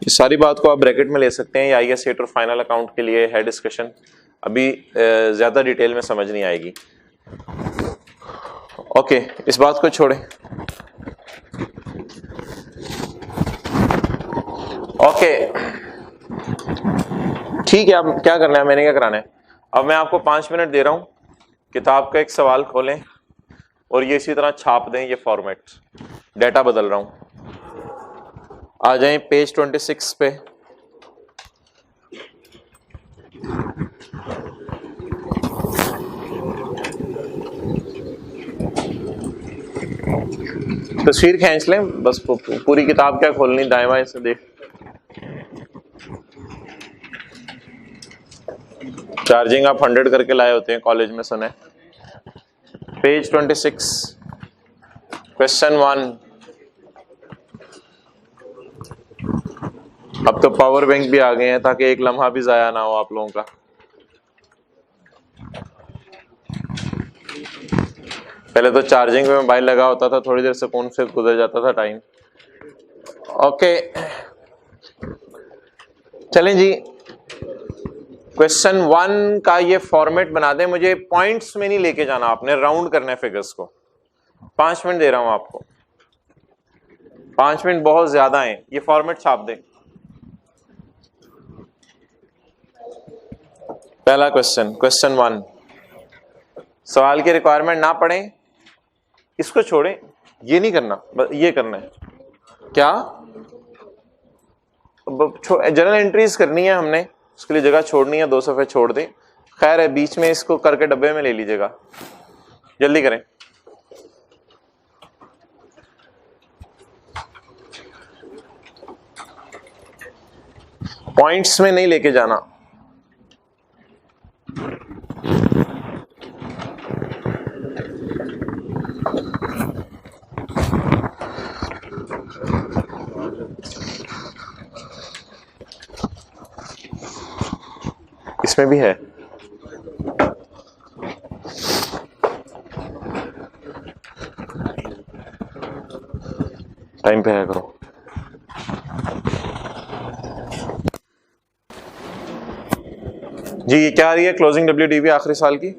इस सारी बात को आप ब्रैकेट में ले सकते हैं। ये IAS 8 और फाइनल अकाउंट के लिए है डिस्कशन, अभी ज्यादा डिटेल में समझ नहीं आएगी। ओके, इस बात को छोड़ें। ओके, ठीक है, अब क्या करना है, मैंने क्या कराना है, अब मैं आपको 5 मिनट दे रहा हूं, किताब का एक सवाल खोलें और ये इसी तरह छाप दें, ये फॉर्मेट, डेटा बदल रहा हूं। आ जाएं पेज 26 पे। तस्वीर खींच लें, बस पूरी किताब क्या खोलनी, दाएं बाएं से देख। चार्जिंग आप 100 करके लाए होते हैं कॉलेज में, सुने। Page 26 question 1। अब तो पावर बैंक भी आ गए हैं ताकि एक लम्हा भी जाया ना हो आप लोगों का। पहले तो चार्जिंग में मोबाइल लगा होता था, थोड़ी देर सुकून से गुजर जाता था टाइम। ओके, चलें जी, क्वेश्चन 1 का ये फॉर्मेट बना दें। मुझे पॉइंट्स में नहीं लेके जाना, आपने राउंड करना है फिगर्स को। 5 मिनट दे रहा हूं आपको, 5 मिनट बहुत ज्यादा हैं। ये फॉर्मेट छाप दें। पहला क्वेश्चन, क्वेश्चन 1, सवाल की रिक्वायरमेंट ना पढ़ें, इसको छोड़ें, ये नहीं करना, ये करना है। क्या जनरल एंट्रीज करनी है हमने, उसके लिए जगह छोड़नी है, 2 सफ़े छोड़ दें। खैर है, बीच में इसको करके डब्बे में ले लीजिएगा, जल्दी करें। पॉइंट्स में नहीं लेके जाना। इसमें भी है, टाइम पे है करो। जी, ये क्या आ रही है क्लोजिंग WDV आखिरी साल की?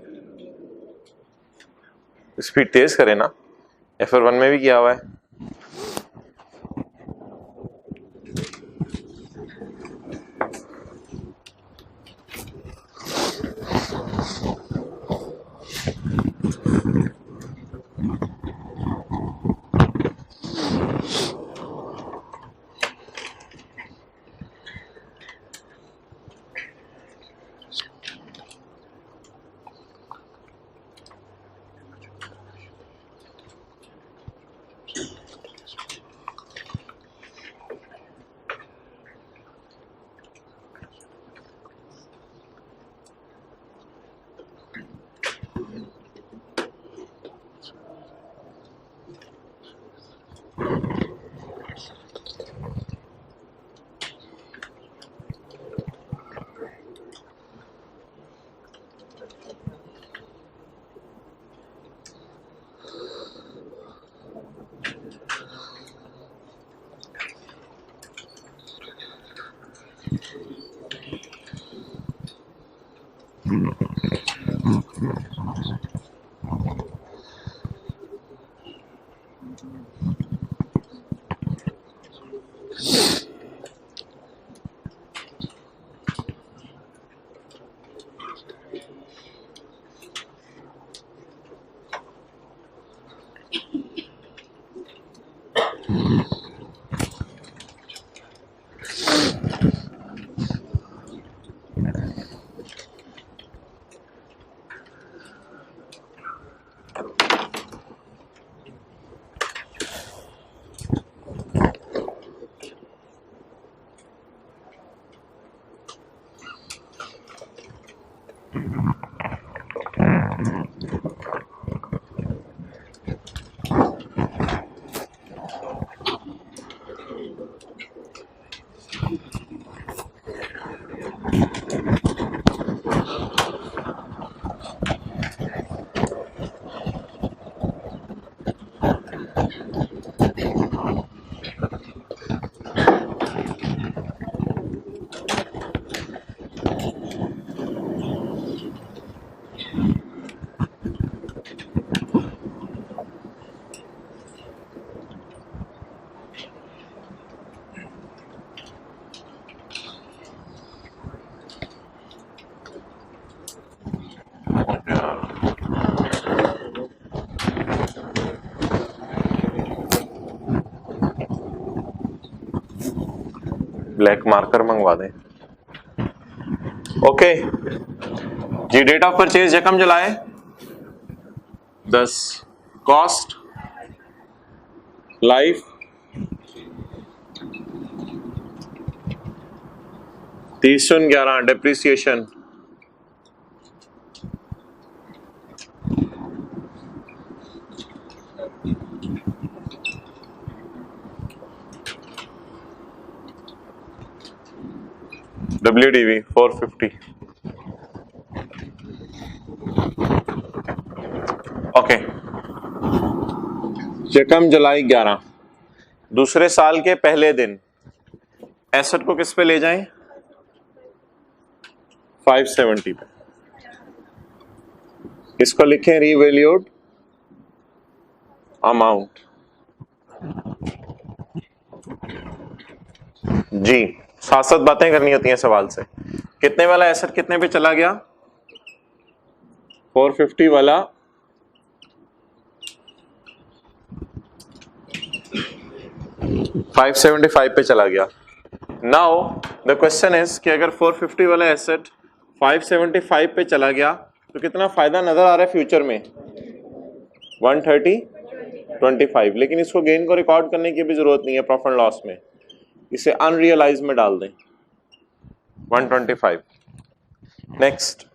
स्पीड तेज करें ना, FR1 में भी किया हुआ है। ब्लैक मार्कर मंगवा दें। ओके जी, डेट ऑफ परचेज यकम July 10, cost life 30/11, depreciation WDV 450। Okay, यकम जुलाई 11, दूसरे साल के पहले दिन एसेट को किस पे ले जाएं? 570 पे। इसको लिखें रीवैल्यूड अमाउंट। जी, साथ साथ बातें करनी होती हैं सवाल से। कितने वाला एसेट कितने पे चला गया? 450 वाला 575 पे चला गया। नाउ द क्वेश्चन इज कि अगर 450 वाला एसेट 575 पे चला गया तो कितना फायदा नजर आ रहा है फ्यूचर में? 130/25। लेकिन इसको गेन को रिकॉर्ड करने की भी जरूरत नहीं है प्रॉफिट एंड लॉस में, इसे अनरियलाइज में डाल दें 125। नेक्स्ट,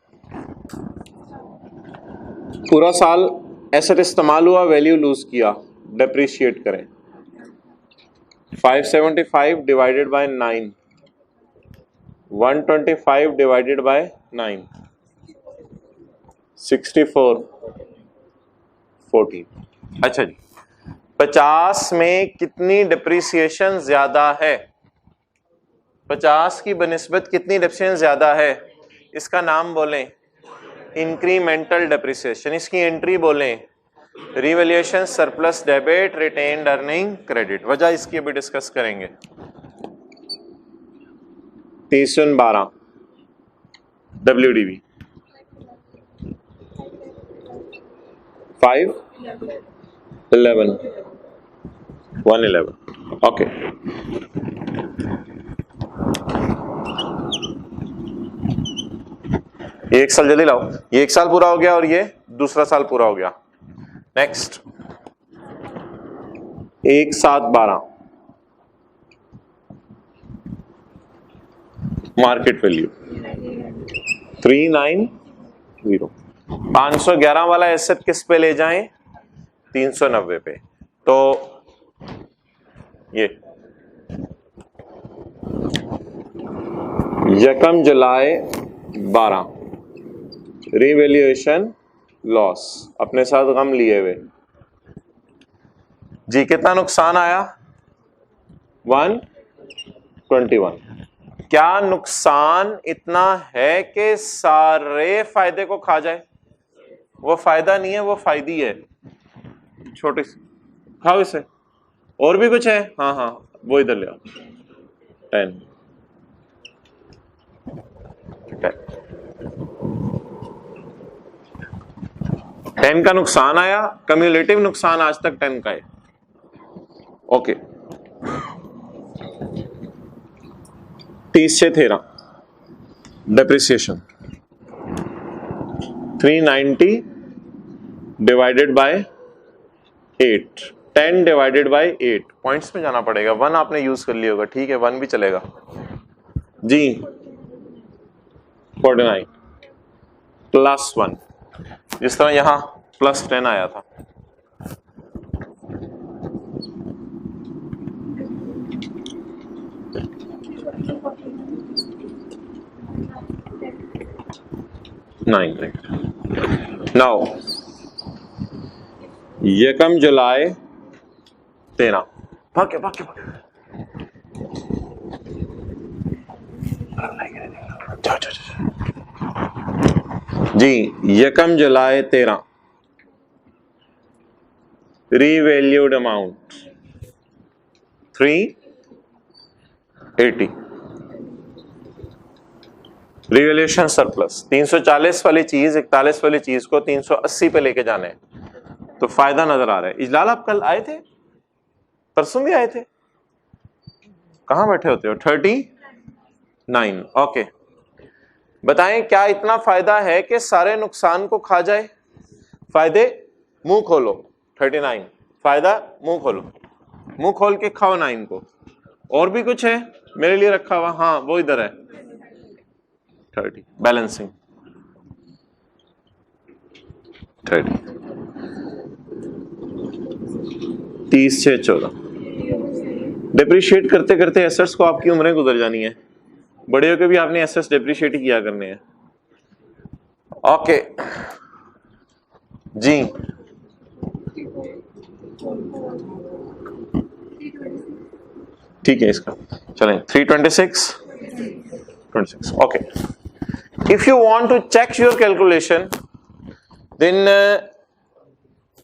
पूरा साल एसेट इस्तेमाल हुआ, वैल्यू लूज किया, डेप्रिशिएट करें। 575 डिवाइडेड बाय 9, 125 डिवाइडेड बाय 9, 64/14। अच्छा जी, 50 में कितनी डिप्रिसिएशन ज्यादा है? 50 की बनिस्बत कितनी डिप्रिसिएशन ज्यादा है? इसका नाम बोलें इंक्रीमेंटल डिप्रिसिएशन। इसकी एंट्री बोलें revaluation surplus debit retained earning credit. वजह इसकी अभी डिस्कस करेंगे। 30/12 WDV 5/11 1/11। ओके, ये एक साल जल्दी लाओ, ये एक साल पूरा हो गया और ये दूसरा साल पूरा हो गया। Next, 1/7/12 market value 390। 511 वाला एसेट किस पे ले जाएं? 390 पे। तो ये यकम जुलाई 12 रिवैल्यूएशन लॉस, अपने साथ गम लिए हुए जी, कितना नुकसान आया? 121। क्या नुकसान इतना है कि सारे फायदे को खा जाए? वो फायदा नहीं है, वो फायदी है। छोटे से खाओ इसे। और भी कुछ है? हाँ हाँ, वो इधर ले आओ। 10 10 का नुकसान आया, कम्युलेटिव नुकसान आज तक 10 का है। ओके, 30 से 13 depreciation 390 divided by 8, 10 divided by 8। Points में जाना पड़ेगा, 1 आपने यूज कर लिया होगा, ठीक है 1 भी चलेगा जी। 49 +1, जिस तरह यहां +10 आया था। 9. नाउ यकम जुलाई 13. भाग्य भाग्य जी, यकम July 13. Revalued amount 380. Revaluation surplus 340 वाली चीज 41 वाली चीज को 380 पे लेके जाने, तो फायदा नजर आ रहा है। इजलाल आप कल आए थे, परसों भी आए थे, कहां बैठे होते हो? 39. ओके, बताएं क्या इतना फायदा है कि सारे नुकसान को खा जाए? फायदे मुंह खोलो। 39 फायदा, मुंह खोलो, मुंह खोल के खाओ 9 को। और भी कुछ है मेरे लिए रखा हुआ? हाँ वो इधर है 30 बैलेंसिंग 30 30 6 14. डिप्रिशिएट करते करते एसेट्स को आपकी उम्रें गुजर जानी है, बड़े होकर भी आपने एसेट्स डिप्रिशिएट ही किया करने हैं। ओके जी, ठीक है इसका चलें 326 26. Okay, if you want to check your calculation then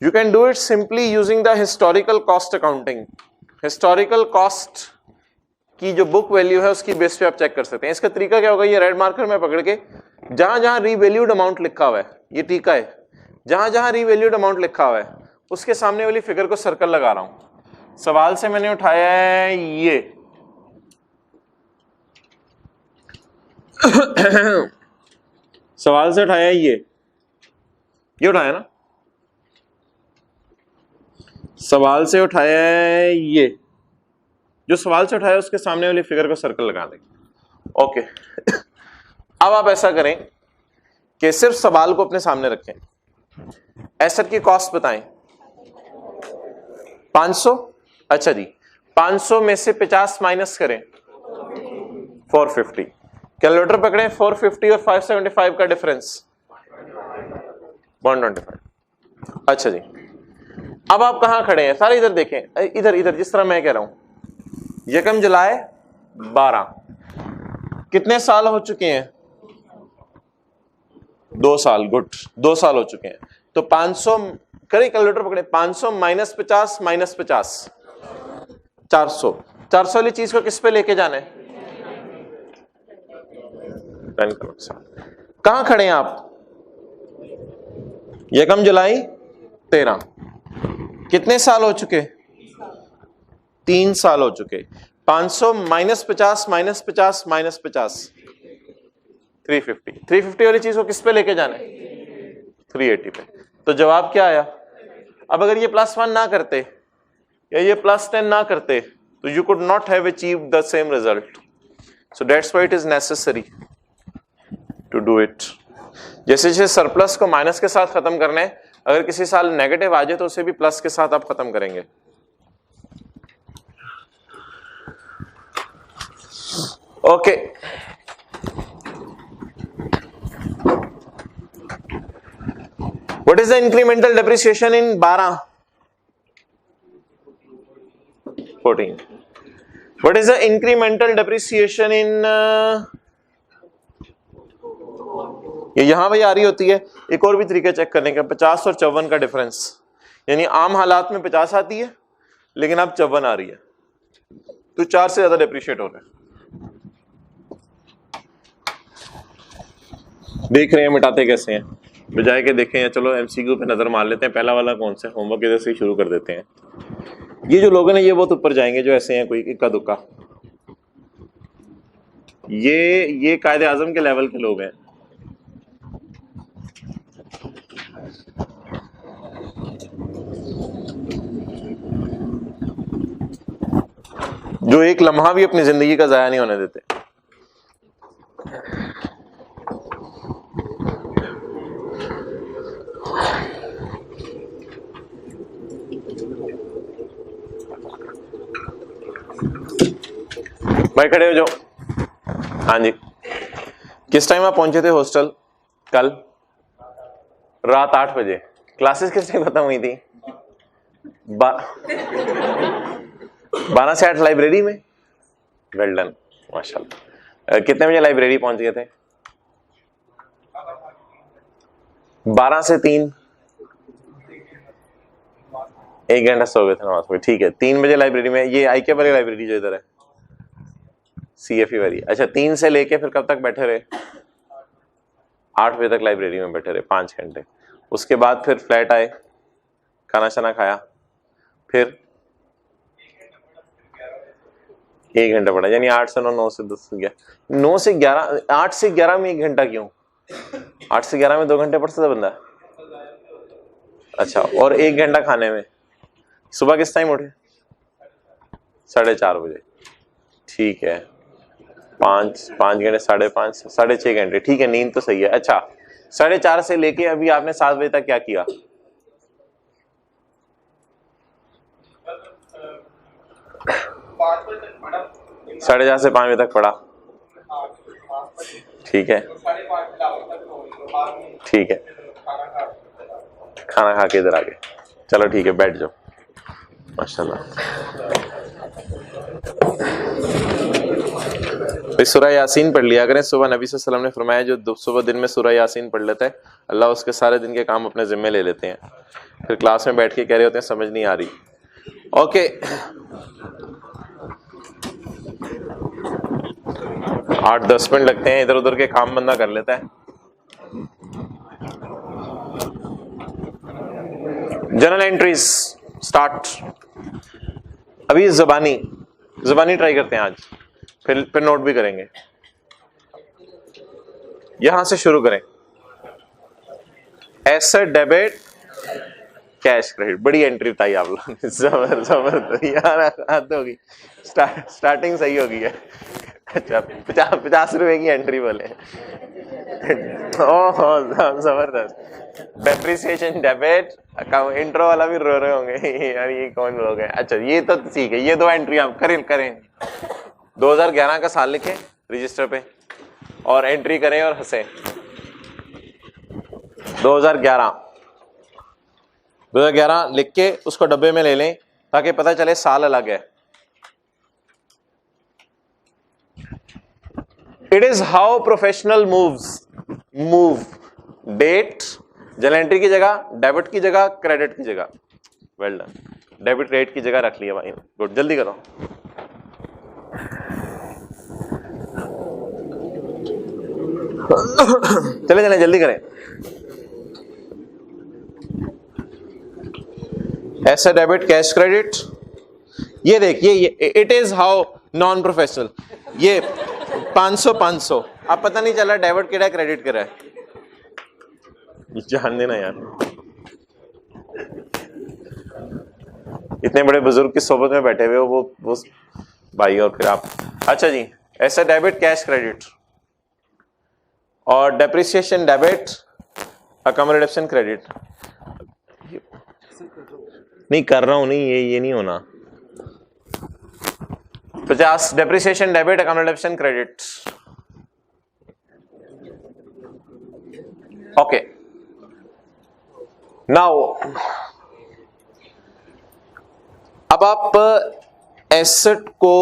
you can do it simply using the historical cost accounting. Historical cost की जो बुक वैल्यू है उसकी बेस पे आप चेक कर सकते हैं। इसका तरीका क्या होगा, ये रेड मार्कर में पकड़ के जहां जहां रीवैल्यूड अमाउंट लिखा हुआ है, ये टीका है, जहां जहां रीवैल्यूड अमाउंट लिखा हुआ है उसके सामने वाली फिगर को सर्कल लगा रहा हूं। सवाल से मैंने उठाया है ये सवाल से उठाया ये उठाया ना, सवाल से उठाया है ये, जो सवाल से उठाया उसके सामने वाली फिगर को सर्कल लगा देंगे। ओके अब आप ऐसा करें कि सिर्फ सवाल को अपने सामने रखें, एसेट की कॉस्ट बताएं 500। अच्छा जी, 500 में से 50 माइनस करें 450। कैलकुलेटर पकड़ें, 450 और 575 का डिफरेंस 125। अच्छा जी, अब आप कहां खड़े हैं? सारे इधर देखें, इधर इधर जिस तरह मैं कह रहा हूं। यकम जुलाई 12, कितने साल हो चुके हैं? 2 साल। गुड, 2 साल हो चुके हैं। तो 500 करें, कैलकुलेटर पकड़े, 500 माइनस 50 माइनस 50 400। 400 वाली चीज को किस पे लेके जाना है? कहां खड़े हैं आप? यकम जुलाई 13, कितने साल हो चुके? 3 साल हो चुके। 500 माइनस 50 माइनस 50 माइनस 50 350। 350 वाली चीज को किस पे लेके जाना है? 380 पे। तो जवाब क्या आया? अब अगर ये +1 ना करते या ये +10 ना करते तो you could not have achieved the same result. So that's why it is necessary to do it. जैसे जैसे सरप्लस को माइनस के साथ खत्म करना है, अगर किसी साल नेगेटिव आ जाए तो उसे भी प्लस के साथ आप खत्म करेंगे। Okay what is the incremental depreciation in 12? 14. What is the incremental depreciation इन ये यहां भी आ रही होती है। एक और भी तरीका चेक करने का, 50 और 54 का डिफरेंस, यानी आम हालात में 50 आती है लेकिन अब 54 आ रही है, तो 4 से ज्यादा डेप्रिशिएट हो रहा है। देख रहे हैं मिटाते कैसे हैं, बजाय के देखें या चलो एमसीक्यू पे नजर मार लेते हैं। पहला वाला कौन सा होमवर्क, इधर से ही शुरू कर देते हैं। ये जो लोग हैं ये बहुत ऊपर जाएंगे, जो ऐसे हैं कोई इक्का दुक्का, ये कायदे आजम के लेवल के लोग हैं। जो एक लम्हा भी अपनी जिंदगी का जाया नहीं होने देते। भाई खड़े हो जाओ। हाँ जी, किस टाइम आप पहुंचे थे हॉस्टल? कल रात 8 बजे। क्लासेस किस टाइम खत्म हुई थी? 12 से 8 लाइब्रेरी में। वेल डन, माशाल्लाह। कितने बजे लाइब्रेरी पहुंच गए थे? 12 से 3, 1 घंटा सो गए थे नमाज में। ठीक है, 3 बजे लाइब्रेरी में। ये आईके वाली लाइब्रेरी जो इधर है, सीएफई वाली। अच्छा, 3 से लेके फिर कब तक बैठे रहे? 8 बजे तक लाइब्रेरी में बैठे रहे, 5 घंटे। उसके बाद फिर फ्लैट आए, खाना शाना खाया, फिर 1 घंटा पढ़ा। यानी 8 से 9, 9 से 10, 9 से 11, 8 से 11 में 1 घंटा क्यों? 8 से 11 में 2 घंटे पढ़ सकता बंदा। अच्छा, और 1 घंटा खाने में। सुबह किस टाइम उठे? 4:30 बजे। ठीक है, 5 घंटे, 5.5, 6.5 घंटे। ठीक है, नींद तो सही है। अच्छा, 4:30 से लेके अभी आपने 7 बजे तक क्या किया? 4:30 से 5 बजे तक पढ़ा। ठीक है, ठीक है, खाना खा के इधर आ गए। चलो ठीक है, बैठ जाओ। माशाल्लाह। सूरह यासीन पढ़ लिया करें। सुबह नबी सल्लल्लाहु अलैहि वसल्लम ने फरमाया जो सुबह दिन में सूरह यासीन पढ़ लेता है, अल्लाह उसके सारे दिन के काम अपने जिम्मे ले लेते हैं। फिर क्लास में बैठ के कह रहे होते हैं समझ नहीं आ रही। ओके, 8-10 मिनट लगते हैं, इधर उधर के काम बंदा कर लेता है। General entries start. अभी ज़बानी ट्राई करते हैं आज, फिर नोट भी करेंगे। यहां से शुरू करें। Asset, debit, cash, credit. बड़ी एंट्री बताई आप लोगों ने, जबरदस्त यार, हद होगी। स्टार्टिंग सही होगी है। अच्छा, 50 रुपए की एंट्री बोले। ओह जबरदस्त। Depreciation, debit, account. इंट्रो वाला भी रो रहे होंगे यार, ये कौन लोग हैं। अच्छा, ये तो ठीक है, ये 2 एंट्री आप करें। 2011 का साल लिखें रजिस्टर पे और एंट्री करें और हंसे। 2011 लिख के उसको डब्बे में ले लें ताकि पता चले साल अलग है। It is how professional move date, general entry की जगह, डेबिट की जगह, क्रेडिट की जगह। वेल डन, डेबिट क्रेडिट की जगह रख लिया भाई। गुड, जल्दी करो। चले जल्दी करें। Asset, debit, cash, credit. ये देखिए, it is how non professional. ये 500 अब पता नहीं चला डेबिट केड़ा क्रेडिट करा है। जान देना यार, इतने बड़े बुजुर्ग की सोबत में बैठे हुए हो वो भाई, और फिर आप। अच्छा जी, एसेट, डेबिट, कैश, क्रेडिट। और डेप्रिसिएशन, डेबिट, अकोमोडेशन, क्रेडिट। नहीं कर रहा हूं, नहीं ये नहीं होना। 50 depreciation, debit, accommodation, credit. Okay, now अब आप एसेट को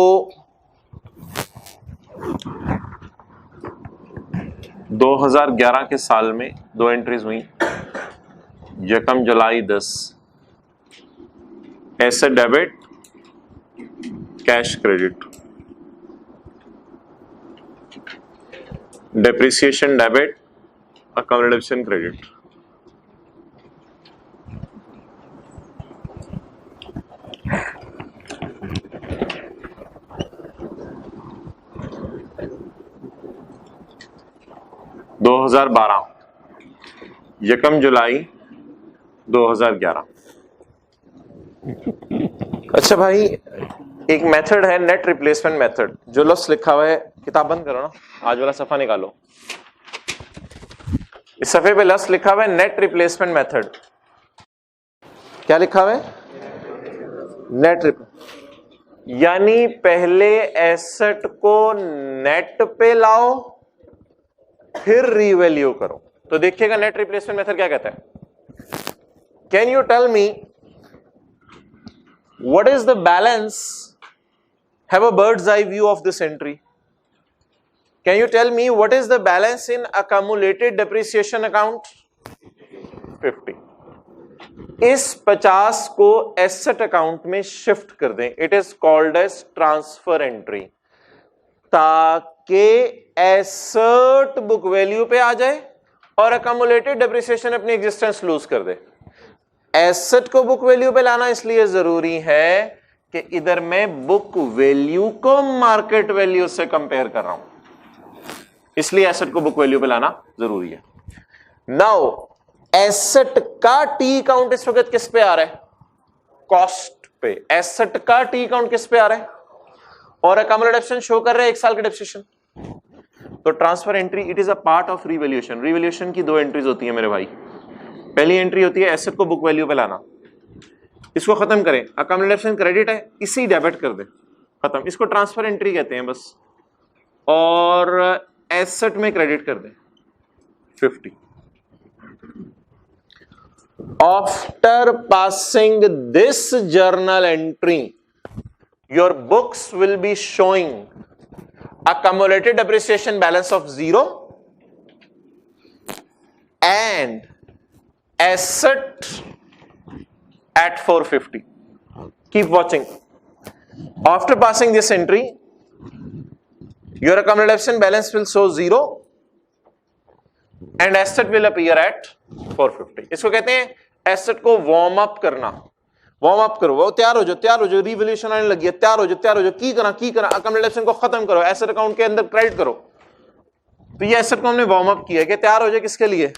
2011 के साल में 2 एंट्रीज हुई। यकम July 10, asset, debit, cash, credit. Depreciation, debit, accommodation, credit. यकम जुलाई 2011। अच्छा भाई, एक मेथड है नेट रिप्लेसमेंट मेथड, जो लफ्ज लिखा हुआ है। किताब बंद करो ना, आज वाला सफा निकालो। इस सफे पे लफ्ज लिखा हुआ है नेट रिप्लेसमेंट मेथड। क्या लिखा हुआ है? नेट यानी पहले एसेट को नेट पे लाओ, फिर रीवैल्यू करो। तो देखिएगा नेट रिप्लेसमेंट मेथड क्या कहता है, can you tell me what is the balance, have a bird's eye view of this entry, can you tell me what is the balance in accumulated depreciation account 50। इस 50 को एसेट अकाउंट में शिफ्ट कर दें, it is called as transfer entry, ताकि एसेट बुक वैल्यू पे आ जाए और अकम्युलेटेड डेप्रिसिएशन अपनी एग्जिस्टेंस लूज कर दे। एसेट को बुक वैल्यू पे लाना इसलिए जरूरी है कि इधर मैं बुक वैल्यू को मार्केट वैल्यू से कंपेयर कर रहा हूं, इसलिए एसेट को बुक वैल्यू पे लाना जरूरी है। नाउ एसेट का टी काउंट इस वक्त किस पे आ रहा है, कॉस्ट पे। एसेट का टी काउंट किस पे आ रहा है, और अकम्युलेशन शो कर रहे हैं 1 साल का डेप्रिसिएशन। तो transfer entry it is a part of revaluation. Revaluation की 2 एंट्रीज होती है मेरे भाई। पहली एंट्री होती है एसेट को बुक वैल्यू पे लाना, इसको खत्म करें, अकम्युलेशन क्रेडिट है इसी डेबिट कर दे, खत्म, इसको ट्रांसफर एंट्री कहते हैं बस। और एसेट में क्रेडिट कर दे 50। After passing this journal entry, your books will be showing accumulated depreciation balance of 0 and asset at 450. Keep watching. After passing this entry, your accumulation balance will show 0 and asset will appear at 450। इसको कहते हैं एसेट को वार्म अप करना। वार्म अप करो, वो तैयार हो जाओ, रिवैल्यूएशन आने लगी है, तैयार हो जाओ, की करा अकम्युलेशन को खत्म करो, एसेट अकाउंट के अंदर क्रेडिट करो। तो ये एसेट को हमने वार्म अप किया कि तैयार हो जाए किसके लिए,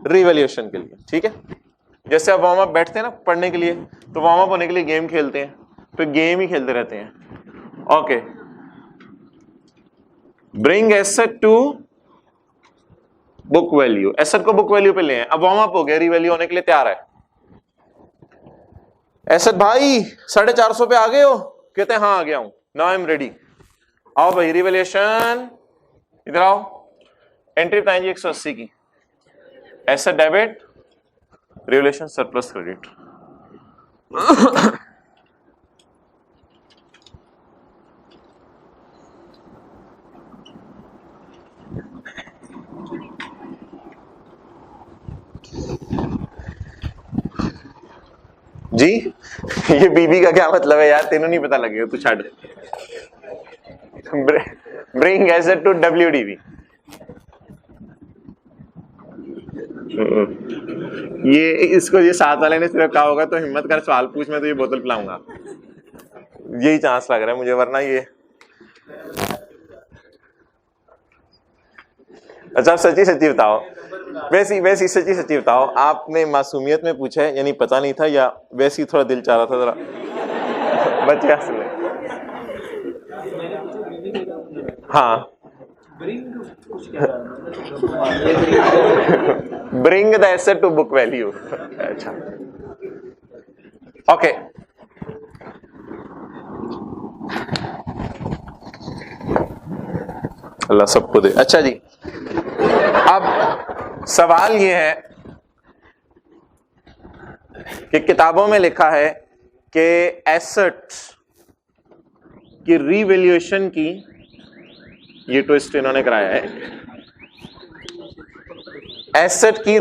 रिवैल्यूएशन के लिए। ठीक है, जैसे आप वार्म अप बैठते हैं ना पढ़ने के लिए, तो वार्म अप होने के लिए गेम खेलते हैं, तो गेम ही खेलते रहते हैं। Okay, bring asset to book value, asset को बुक वैल्यू पे ले आए, अब वार्म अप हो गया, रिवैल्यू होने के लिए तैयार है। एसेट भाई 450 पे आ गए हो, कहते हैं हाँ आ गया हूं, नाउ आई एम रेडी, आओ भाई रिवैल्यूएशन, इधर आओ, एंट्री बताएंगे 180 की, asset debit, revaluation surplus credit. जी ये बीबी का क्या मतलब है यार, तेनों नहीं पता लगेगा, तू छाड़। ब्रिंग एसेट टू WDV, ये इसको ये साथ वाले ने सिर्फ कहा होगा तो हिम्मत कर सवाल पूछ, मैं तो ये बोतल पिलाऊंगा, यही चांस लग रहा है मुझे, वरना ये। अच्छा सच्ची सच्ची बताओ, वैसी सच्ची सच्ची बताओ, आपने मासूमियत में पूछा है यानी पता नहीं था, या वैसे ही थोड़ा दिल चाह रहा था जरा बच्चे हंस ले। हाँ, bring the asset to book value. अच्छा ओके, अल्लाह सबको दे। अच्छा जी, अब सवाल ये है कि किताबों में लिखा है कि एसेट की रीवैल्यूएशन की, ये ट्विस्ट इन्होंने कराया है, एसेट की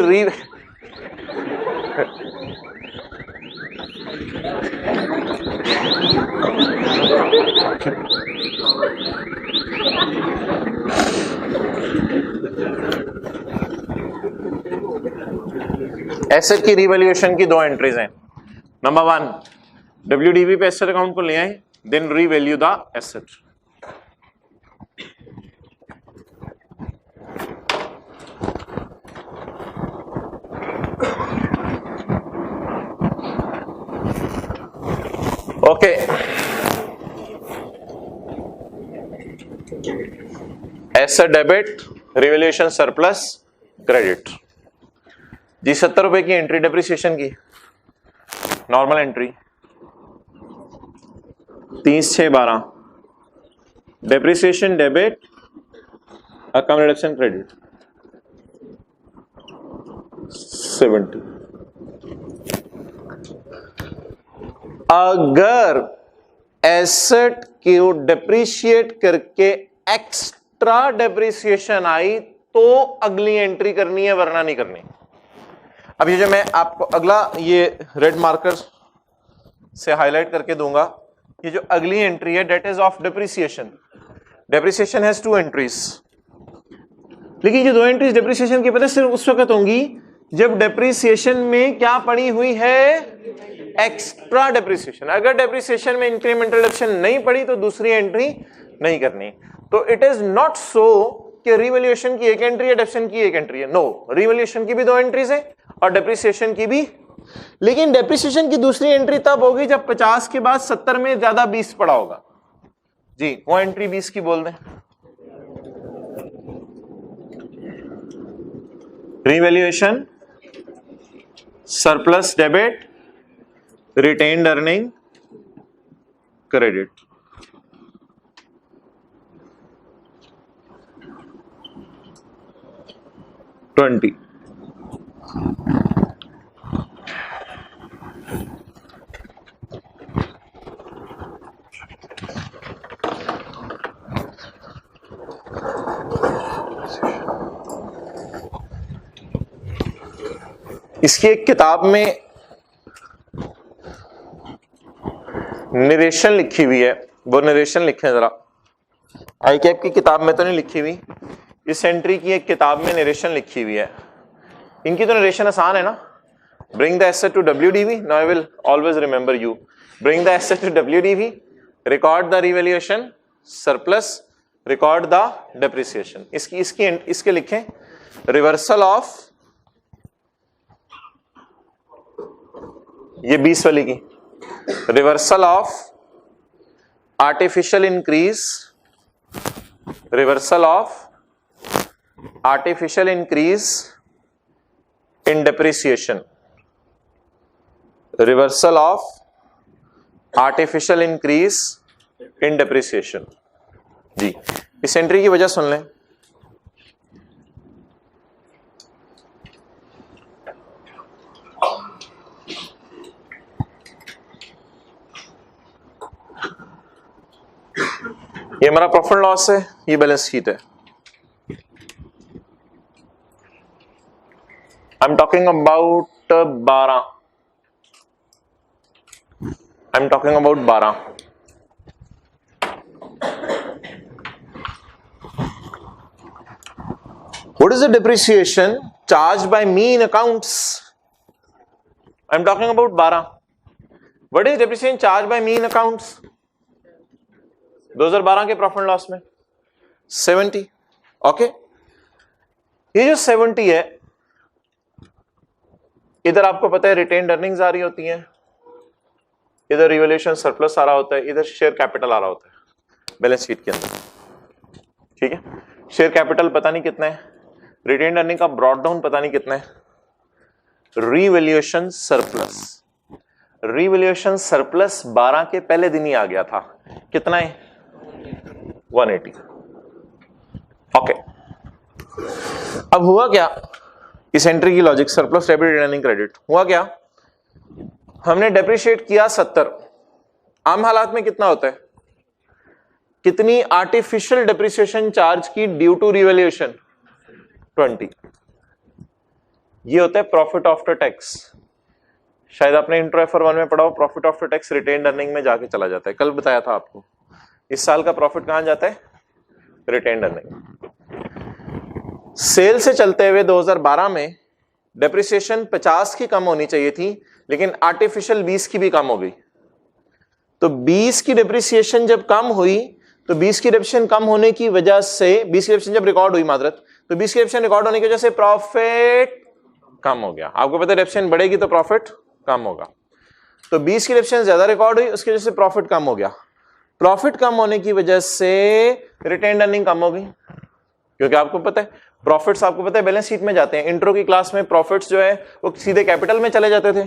एसेट की रीवैल्यूएशन की 2 एंट्रीज हैं। नंबर 1, WDV पे एसेट अकाउंट को ले आए, then revalue the asset. Okay, asset debit, revaluation surplus credit. जी 70 रुपए की एंट्री डेप्रिसिएशन की, normal entry 30/6/12, depreciation debit, accumulation credit. 70। अगर एसेट को डेप्रिशिएट करके एक्स्ट्रा डेप्रिसिएशन आई तो अगली एंट्री करनी है, वरना नहीं करनी। अब ये जो मैं आपको अगला ये रेड मार्कर से हाईलाइट करके दूंगा, ये जो अगली एंट्री है date is of depreciation. Depreciation has 2 entries, लेकिन ये 2 एंट्रीज डेप्रिसिएशन की पता सिर्फ उस वक्त होंगी जब डेप्रिसिएशन में क्या पड़ी हुई है, एक्स्ट्रा डेप्रिसिएशन। अगर डेप्रिसिएशन में इंक्रीमेंटल डिडक्शन नहीं पड़ी तो दूसरी एंट्री नहीं करनी। तो इट इज नॉट सो कि रिवैल्यूएशन की एक एंट्री है, डेप्रिसिएशन की एक एंट्री है। नो, रिवैल्यूएशन की भी 2 एंट्रीज है और डेप्रिसिएशन की भी। लेकिन डेप्रिसिएशन की दूसरी एंट्री तब होगी जब 50 के बाद 70 में ज्यादा 20 पड़ा होगा। जी, वो एंट्री 20 की बोल दें। Revaluation, surplus debit, retained earning, credit. Twenty. इसकी एक किताब में नरेशन लिखी हुई है, वो नरेशन लिखे जरा। आईकैप की किताब में तो नहीं लिखी हुई, इस एंट्री की एक किताब में नरेशन लिखी हुई है। इनकी तो नरेशन आसान है ना। Bring the asset to WDV, now I will always remember you. Bring the asset to WDV, record the revaluation, surplus, record the depreciation. इसके लिखें रिवर्सल ऑफ, ये 20 वाली की, reversal of artificial increase, reversal of artificial increase in depreciation, reversal of artificial increase in depreciation. जी, इस एंट्री की वजह सुन लें। ये हमारा प्रॉफिट लॉस है, ये बैलेंस शीट है। I am talking about 12। I am talking about 12। What is the depreciation charged by me in accounts? I am talking about 12. What is depreciation charged by me in accounts? 2012 के प्रॉफिट लॉस में 70। ओके, ये जो 70 है, इधर आपको पता है रिटेन्ड अर्निंग्स आ रही होती हैं, इधर रिवैल्यूएशन सरप्लस आ रहा होता है, इधर शेयर कैपिटल आ रहा होता है बैलेंस शीट के अंदर। ठीक है, शेयर कैपिटल पता नहीं कितना है, रिटेन्ड अर्निंग का ब्रॉड डाउन पता नहीं कितना है, रिवैल्यूएशन सरप्लस, रिवैल्यूएशन सरप्लस 12 के पहले दिन ही आ गया था। कितना है? 180। ओके, अब हुआ क्या इस एंट्री की logic, surplus debit earning credit. हुआ क्या, हमने डेप्रिशिएट किया 70। आम हालात में कितना होता है, कितनी आर्टिफिशियल डेप्रिसिएशन चार्ज की ड्यू टू रिवैल्यूएशन? 20। ये होता है प्रॉफिट आफ्टर टैक्स। शायद आपने इंट्रो FR1 में पढ़ा हो, profit after tax retained earning में जाके चला जाता है। कल बताया था आपको। इस साल का प्रॉफिट कहां जाता है? Retained earning. सेल से चलते हुए 2012 में डेप्रिसिएशन 50 की कम होनी चाहिए थी, लेकिन आर्टिफिशियल 20 की भी कम हो गई। तो 20 की डेप्रिसिएशन जब कम हुई, तो 20 की डेप्रिसिएशन कम होने की वजह से, 20 की डेप्रिसिएशन जब रिकॉर्ड हुई मादरत, तो 20 की डेप्रिसिएशन रिकॉर्ड होने की वजह से प्रॉफिट कम हो गया। आपको पता है डेप्रिसिएशन बढ़ेगी तो प्रॉफिट कम होगा। तो 20 की डेप्रिसिएशन ज्यादा रिकॉर्ड हुई, उसकी वजह से प्रॉफिट कम हो गया। प्रॉफिट कम होने की वजह से रिटेन्ड अर्निंग कम हो गई, क्योंकि आपको पता है प्रॉफिट्स, आपको पता है बैलेंस शीट में जाते हैं। इंट्रो की क्लास में प्रॉफिट्स जो है वो सीधे कैपिटल में चले जाते थे,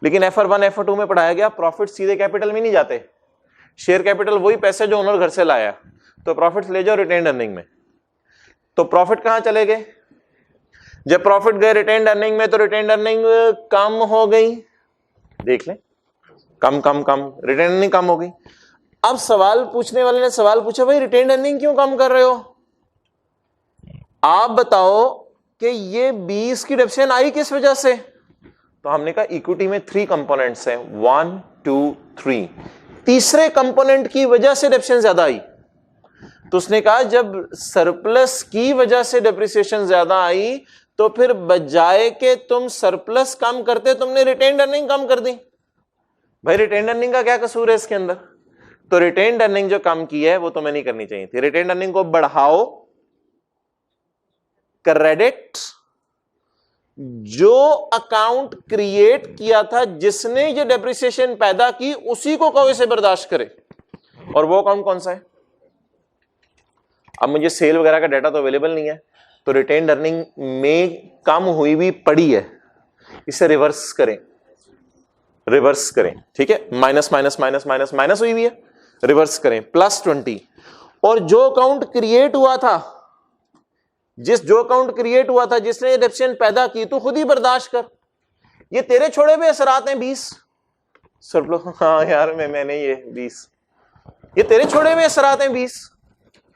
लेकिन FR1 FR2 में पढ़ाया गया प्रॉफिट सीधे कैपिटल में नहीं जाते। शेयर कैपिटल वही पैसे जो ओनर घर से लाया, तो प्रॉफिट्स ले जाओ रिटेन्ड अर्निंग में। तो प्रॉफिट कहां चले गए? जब प्रॉफिट गए रिटेन्ड अर्निंग में तो रिटेन्ड अर्निंग कम हो गई, देख लें, कम कम कम, रिटेन्ड अर्निंग कम हो गई। अब सवाल पूछने वाले ने सवाल पूछा, भाई रिटेन्ड अर्निंग क्यों कम कर रहे हो, आप बताओ कि ये 20 की डेप्रिसिएशन आई किस वजह से। तो हमने कहा इक्विटी में 3 कंपोनेंट्स हैं, 1 2 3, तीसरे कंपोनेंट की वजह से डेप्रिसिएशन ज्यादा आई। तो उसने कहा जब सरप्लस की वजह से डेप्रिसिएशन ज्यादा आई तो फिर बजाय के तुम सरप्लस कम करते तुमने रिटेन्ड अर्निंग कम कर दी। भाई रिटेन्ड अर्निंग का क्या कसूर है इसके अंदर। तो रिटेन्ड अर्निंग जो कम की है वो तुम्हें नहीं करनी चाहिए थी, रिटेन्ड अर्निंग को बढ़ाओ, क्रेडिट जो अकाउंट क्रिएट किया था जिसने ये डेप्रिसिएशन पैदा की उसी को कहो इसे बर्दाश्त करे। और वो अकाउंट कौन सा है। अब मुझे सेल वगैरह का डाटा तो अवेलेबल नहीं है, तो रिटेन्ड अर्निंग में कम हुई भी पड़ी है, इसे रिवर्स करें, रिवर्स करें, ठीक है, minus minus minus minus minus हुई भी है, रिवर्स करें, +20। और जो अकाउंट क्रिएट हुआ था, जो अकाउंट क्रिएट हुआ था जिसने डेप्रिसिएशन पैदा की, तो खुद ही बर्दाश्त कर, ये तेरे छोड़े हुए असरात हैं 20 सरप्लस। हाँ यार मैंने ये 20, ये तेरे छोड़े हुए असरात हैं 20।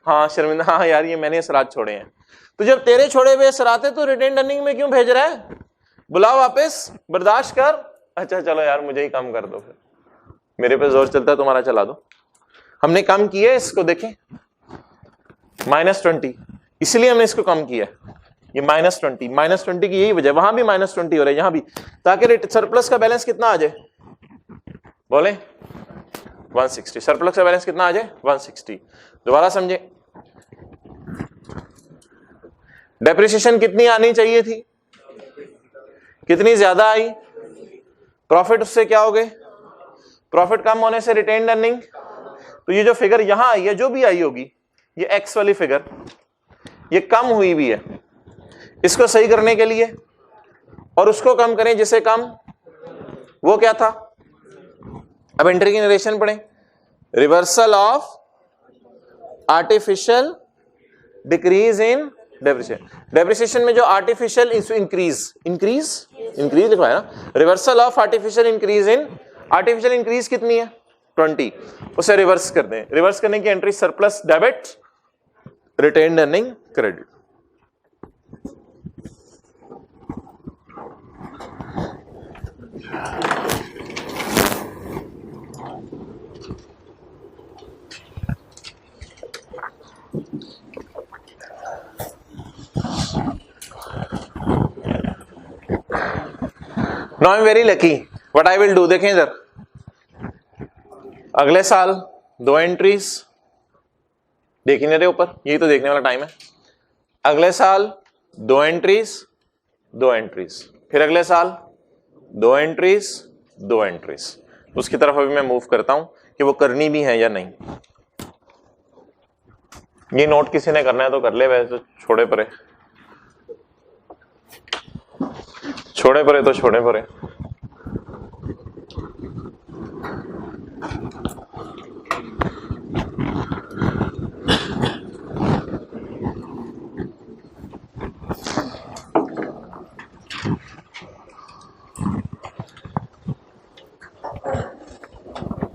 हाँ शर्मिंदा, हाँ यार ये मैंने असरात छोड़े हैं। तो जब तेरे छोड़े हुए असरात हैं तो रिटेन्ड अर्निंग में क्यों भेज रहा है, बुलाओ वापस, बर्दाश्त कर। अच्छा चलो यार मुझे ही कम कर दो, फिर मेरे पे जोर चलता है तुम्हारा चला दो। हमने कम किया इसको, देखें -20, इसलिए हमने इसको कम किया, ये -20 की यही वजह, वहां भी -20 हो रहा है, यहां भी, ताकि सरप्लस का बैलेंस कितना आ जाए, बोले 160, सरप्लस का बैलेंस कितना आ जाए 160। दोबारा समझे, डेप्रिसिएशन कितनी आनी चाहिए थी, कितनी ज्यादा आई, प्रॉफिट उससे क्या हो गए, प्रॉफिट कम होने से रिटेन्ड अर्निंग। तो ये जो फिगर यहां आई है, जो भी आई होगी, ये एक्स वाली फिगर, ये कम हुई भी है, इसको सही करने के लिए और उसको कम करें जिसे कम, वो क्या था। अब एंट्री की नरेशन पढ़ें, reversal of artificial decrease in depreciation. Depreciation में जो आर्टिफिशियल इंक्रीज लिखवाया ना, reversal of artificial increase in, artificial increase कितनी है 20, उसे रिवर्स कर दें। रिवर्स करने की entry surplus debit, retained earning credit. Now I'm very lucky. What I will do, देखें इधर, अगले साल 2 एंट्रीज, देख ही नहीं रहे ऊपर, यही तो देखने वाला टाइम है। अगले साल 2 एंट्रीज, 2 एंट्रीज, फिर अगले साल 2 एंट्रीज, 2 एंट्रीज। उसकी तरफ अभी मैं मूव करता हूं कि वो करनी भी है या नहीं। ये नोट किसी ने करना है तो कर ले, वैसे तो छोड़े परे, छोड़े परे तो छोड़े परे।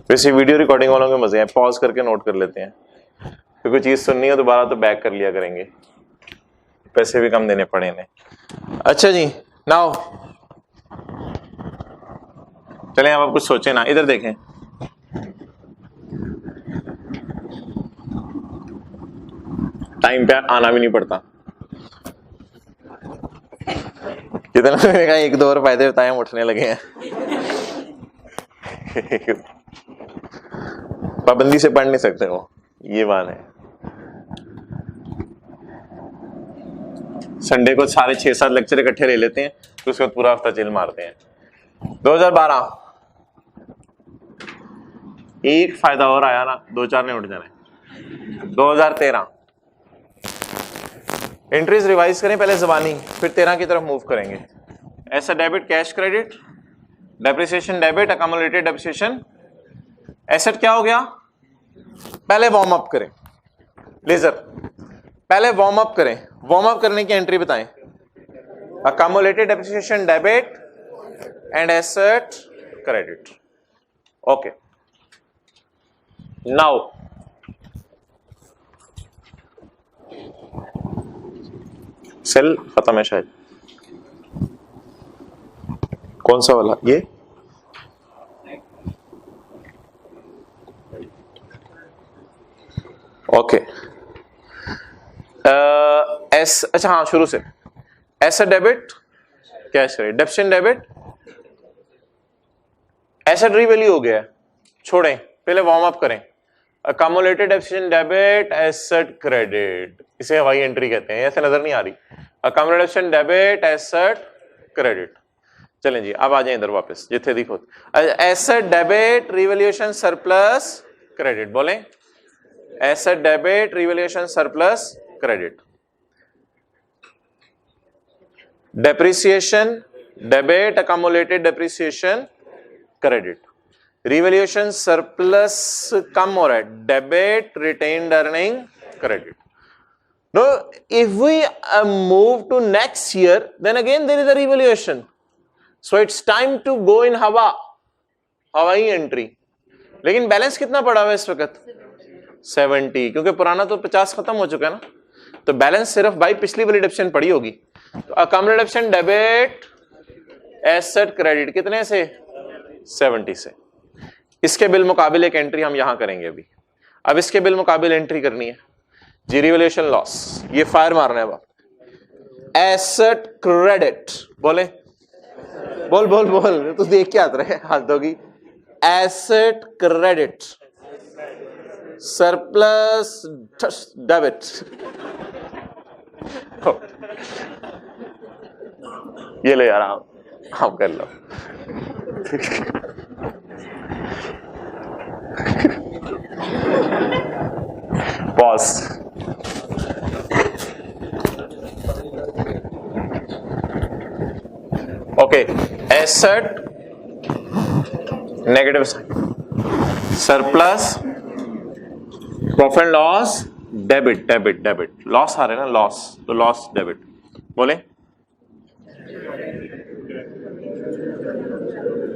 वैसे वीडियो रिकॉर्डिंग वालों के मजे हैं, पॉज करके नोट कर लेते हैं, क्योंकि चीज सुननी है दोबारा तो बैक कर लिया करेंगे, पैसे भी कम देने पड़े इन्हें। अच्छा जी, नाउ चलें, अब आप कुछ सोचें ना, इधर देखें, टाइम पे आना भी नहीं पड़ता। कितना कहा 1-2 और फायदे बताए, हम उठने लगे हैं। पाबंदी से पढ़ नहीं सकते वो, ये बात है। संडे को सारे 6-7 लेक्चर इकट्ठे ले लेते हैं, तो उसके बाद पूरा हफ्ता चिल मारते हैं। 2012 एक फायदा और आया ना, 2-4 ने उठ जाने। 2013 एंट्रीज रिवाइज करें पहले जबानी, फिर 13 की तरफ मूव करेंगे। ऐसा debit cash credit, depreciation debit, accumulated depreciation, asset क्या हो गया, पहले वार्म अप करें, लेजर पहले वार्म अप करें, वार्म अप करने की एंट्री बताएं। accumulated depreciation debit and asset credit. Okay, now cell खत्म है शायद, कौन सा वाला ये? ओके एस, अच्छा हाँ शुरू से, asset debit, cash credit, डेप्शन debit, asset revalue हो गया है, छोड़ें, पहले वार्म अप करें। अकम्युलेटेड डेप्शन डेबिट, एसेट क्रेडिट, इसे हवाई एंट्री कहते हैं, ऐसे नजर नहीं आ रही। Accumulated depreciation debit, asset credit, चलें जी अब आ जाए इधर वापस जिथे देखो। Asset debit, revaluation surplus credit, बोलें asset debit, revaluation surplus credit. Depreciation debit, accumulated depreciation credit. Revaluation surplus कम हो रहा है, debit, retained earning credit. No, if we move to next year then again there is a revaluation, so it's time to go in हवाई एंट्री। लेकिन बैलेंस कितना पड़ा हुआ है इस वक्त? 70, क्योंकि पुराना तो 50 खत्म हो चुका है ना, तो बैलेंस सिर्फ बाई पिछली वाली डिडक्शन पड़ी होगी। तो account deduction debit, asset credit कितने से? 70 से। इसके बिल मुकाबिल एक एंट्री हम यहां करेंगे अभी। अब इसके बिल मुकाबिल एंट्री करनी है जी, रिवैल्यूएशन लॉस, ये फायर मारना है बाप। एसेट क्रेडिट, बोले बोल बोल बोल, तू देख के आता रहे हाथ दोगी। एसेट क्रेडिट सरप्लस डेबिट, ये ले यार आप कर लो। Pause. Okay, asset negative surplus profit loss debit, debit debit, loss आ रहे ना, लॉस, तो लॉस डेबिट, बोले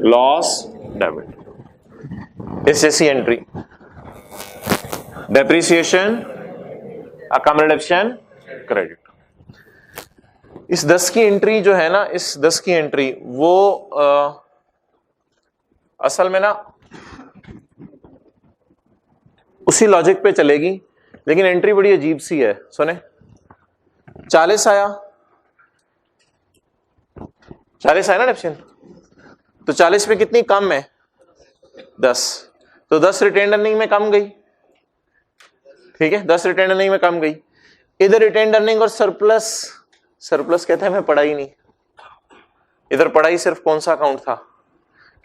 लॉस डेबिट। इस जैसी entry, depreciation, account deduction, credit. इस 10 की एंट्री जो है ना, इस 10 की एंट्री वो असल में ना उसी लॉजिक पे चलेगी, लेकिन एंट्री बड़ी अजीब सी है। सुने, 40 आया, 40 आया ना डिडक्शन, तो 40 पे कितनी कम है? 10, तो 10 रिटेन्ड अर्निंग में कम गई, ठीक है, 10 रिटेन्ड अर्निंग में कम गई। इधर रिटेन्ड अर्निंग और सरप्लस, सरप्लस कहते हैं मैं पढ़ा ही नहीं, इधर पढ़ा ही सिर्फ कौन सा अकाउंट था,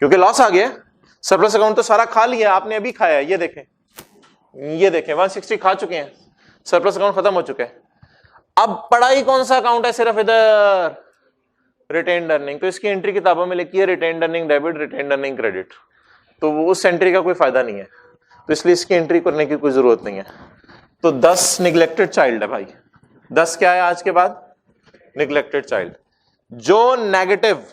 क्योंकि लॉस आ गया। सरप्लस अकाउंट तो सारा खा लिया आपने, अभी खाया है, ये देखें, ये देखें 160 खा चुके हैं, सरप्लस अकाउंट खत्म हो चुके हैं। अब पढ़ाई कौन सा अकाउंट है? सिर्फ इधर रिटेन्ड अर्निंग, तो इसकी एंट्री किताबों में लिखी है retained earning debit, retained earning credit, तो उस एंट्री का कोई फायदा नहीं है, तो इसलिए इसकी एंट्री करने की कोई जरूरत नहीं है। तो 10 निगलेक्टेड चाइल्ड है भाई, 10 क्या है आज के बाद? Neglected child. जो नेगेटिव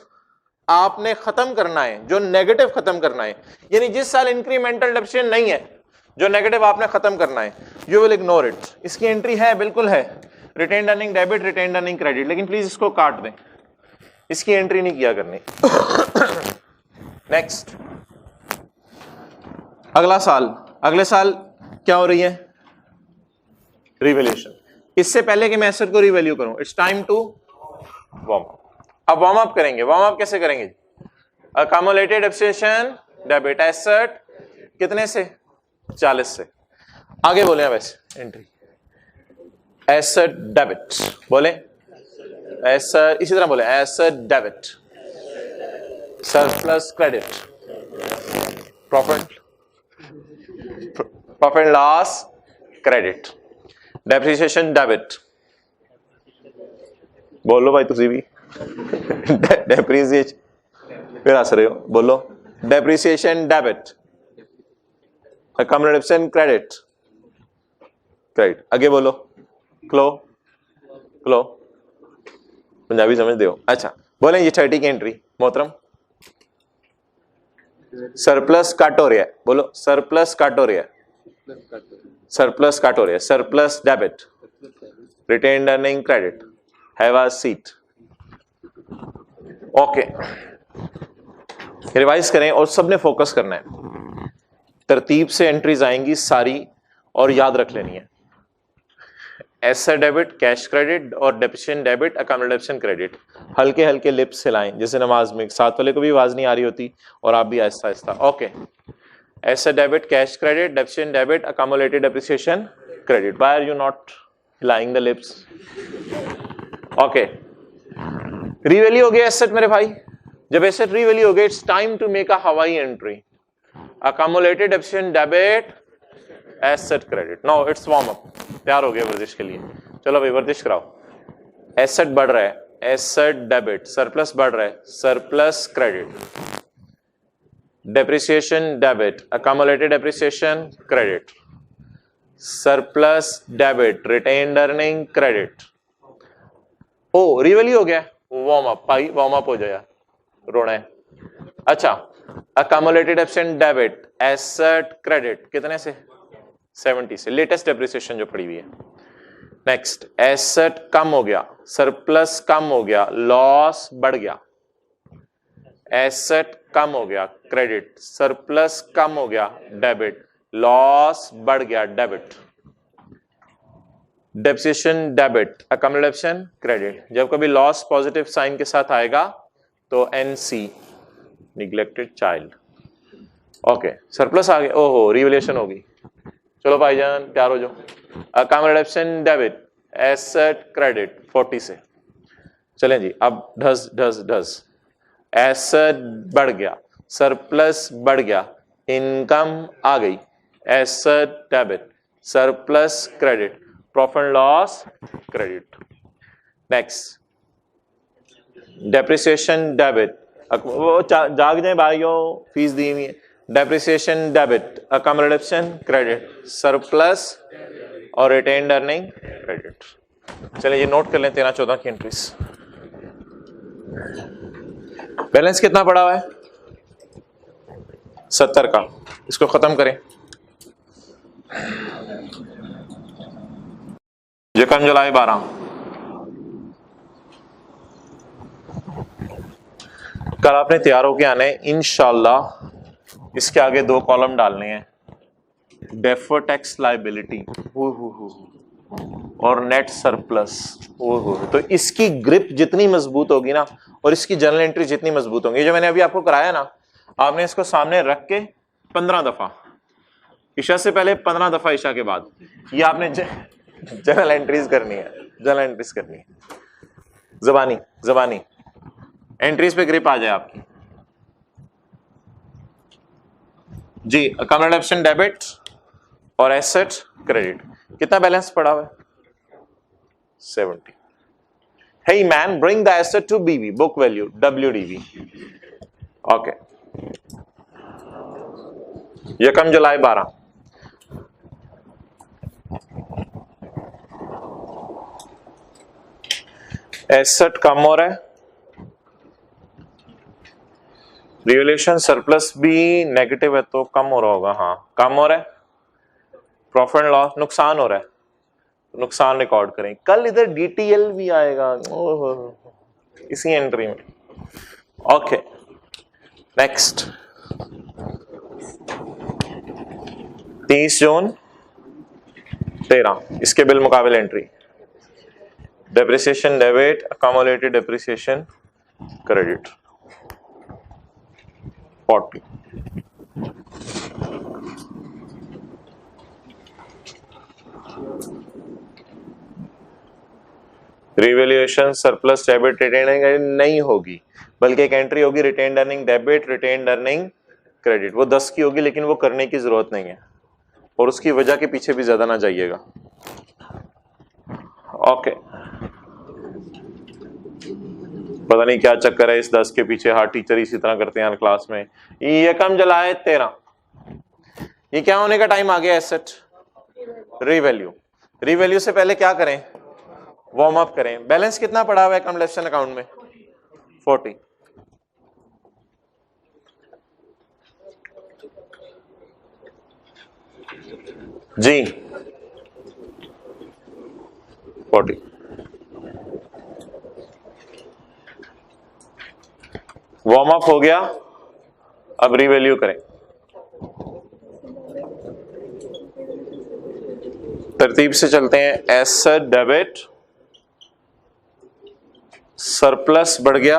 आपने खत्म करना है, जो नेगेटिव खत्म करना है, यानी जिस साल इंक्रीमेंटल डिडक्शन नहीं है, जो नेगेटिव आपने खत्म करना है, यू विल इग्नोर इट। इसकी एंट्री है, बिल्कुल है, retained earning debit, retained earning credit, लेकिन प्लीज इसको काट दें, इसकी एंट्री नहीं किया करनी। नेक्स्ट, अगला साल, अगले साल क्या हो रही है? रिवैल्यूएशन। इससे पहले कि मैं एसेट को रिवैल्यू करूं, it's time to warm up. अब वार्म अप करेंगे, वार्म अप कैसे करेंगे? अकम्युलेटेड डेप्रिसिएशन डेबिट, एसेट कितने से? 40 से। आगे बोले वैसे एंट्री, एसेट डेबिट, बोले एसेट, इसी तरह बोले asset debit, surplus credit, profit, profit loss credit, depreciation debit, बोलो भाई तुसी भी डेप्रिसिएशन, फिर हंस रहे हो, बोलो depreciation debit, accumulation credit, credit, आगे बोलो, क्लो क्लो, पंजाबी समझते हो? अच्छा बोलें ये 30 की एंट्री मोहतरम। सरप्लस काट हो रहा है, बोलो सरप्लस काट हो रहा है, सरप्लस काट हो रहा है, surplus debit, retained earning credit, have a seat. Okay revise करें और सबने फोकस करना है, तरतीब से एंट्रीज आएंगी सारी और याद रख लेनी है। एसेट डेबिट, कैश क्रेडिट और डेप्रिसिएशन डेबिट, अकोमोडेशन क्रेडिट। हल्के हल्के लिप्स हिलाएं, जैसे नमाज में साथ वाले को भी आवाज नहीं आ रही होती और आप भी आहिस्ता आहिस्ता। Okay asset debit, cash credit, depreciation debit, accommodated depreciation credit. Why are you not हिलाइंग द लिप्स? ओके रीवैल्यू हो गया एसेट मेरे भाई। जब एसेट रीवैल्यू हो गया it's time to make a हवाई entry, accommodated depreciation debit, asset credit. Now it's warm up, तैयार हो गया वर्जिश के लिए। चलो भाई वर्जिश कराओ। एसेट बढ़ रहा है, एसेट डेबिट, सरप्लस बढ़ रहा है, surplus credit, depreciation debit, accommodated depreciation credit, surplus debit, retained earning credit. ओ रिवैल्यू हो गया, वार्म अप भाई, वार्म अप हो जाए, रोना है। अच्छा accommodated depreciation debit, asset credit कितने से? 70 से, लेटेस्ट डेप्रिसिएशन जो पड़ी हुई है। नेक्स्ट एसेट कम हो गया, सरप्लस कम हो गया, लॉस बढ़ गया, एसेट कम हो गया क्रेडिट, सरप्लस कम हो गया डेबिट, लॉस बढ़ गया debit, depreciation debit, accommodation credit. जब कभी लॉस पॉजिटिव साइन के साथ आएगा तो NC, neglected child. Okay surplus आ गया, ओहो रिवैल्यूएशन होगी। चलो भाईजान तैयार हो जाओ। अकोमोडेशन डेबिट, एसेट क्रेडिट 40 से। चलें जी अब ढस ढस ढस, एसेट बढ़ गया, सरप्लस बढ़ गया, इनकम आ गई, asset debit, surplus credit, profit loss credit. Next depreciation debit, वो जाग जाए भाइयों, फीस दी हुई है। Depreciation debit, accommodation credit, surplus और रिटेन्ड अर्निंग क्रेडिट। चलिए ये नोट कर लें 13-14 की एंट्रीज। बैलेंस कितना पड़ा हुआ है? 70 का। इसको खत्म करें। यकम जुलाई 12। कल आपने तैयार होके आना है इंशाल्लाह। इसके आगे 2 कॉलम डालने हैं, डेफर्ड टैक्स लायबिलिटी और नेट सरप्लस। तो इसकी ग्रिप जितनी मजबूत होगी ना और इसकी जर्नल एंट्री जितनी मजबूत होंगी, जो मैंने अभी आपको कराया ना, आपने इसको सामने रख के 15 दफा, ईशा से पहले 15 दफा ईशा के बाद, ये आपने जर्नल एंट्रीज करनी है, जर्नल एंट्रीज करनी है, जबानी जबानी एंट्रीज पे ग्रिप आ जाए आपकी जी। अकोमोडेशन डेबिट और एसेट क्रेडिट। कितना बैलेंस पड़ा हुआ है? 70। Hey man, bring the asset to BV, book value, WDV. Okay. यकम जुलाई 12। एसेट कम हो रहा है, रिवैल्यूएशन सरप्लस भी नेगेटिव है तो कम हो रहा होगा, हाँ कम हो रहा है। प्रॉफिट एंड लॉस नुकसान हो रहा है, नुकसान रिकॉर्ड करें। कल इधर डीटीएल भी आएगा इसी एंट्री में। ओके नेक्स्ट 30 जून 13, इसके बिल मुकाबले entry, depreciation debit, accommodated depreciation credit 40। Revaluation surplus debit retain नहीं होगी, बल्कि एक एंट्री होगी retained earning debit, retained earning credit. वो 10 की होगी लेकिन वो करने की जरूरत नहीं है और उसकी वजह के पीछे भी ज्यादा ना जाइएगा। ओके पता नहीं क्या चक्कर है इस 10 के पीछे, हर टीचर इसी तरह करते हैं क्लास में। ये कम जलाए 13, ये क्या होने का टाइम आ गया? Asset revalue. रिवैल्यू से पहले क्या करें? वार्म अप करें। बैलेंस कितना पड़ा हुआ है कंप्लेक्शन अकाउंट में? 40। जी 40। वार्म अप हो गया, अब रिवैल्यू करें। तरतीब से चलते हैं। एसेट डेबिट, सरप्लस बढ़ गया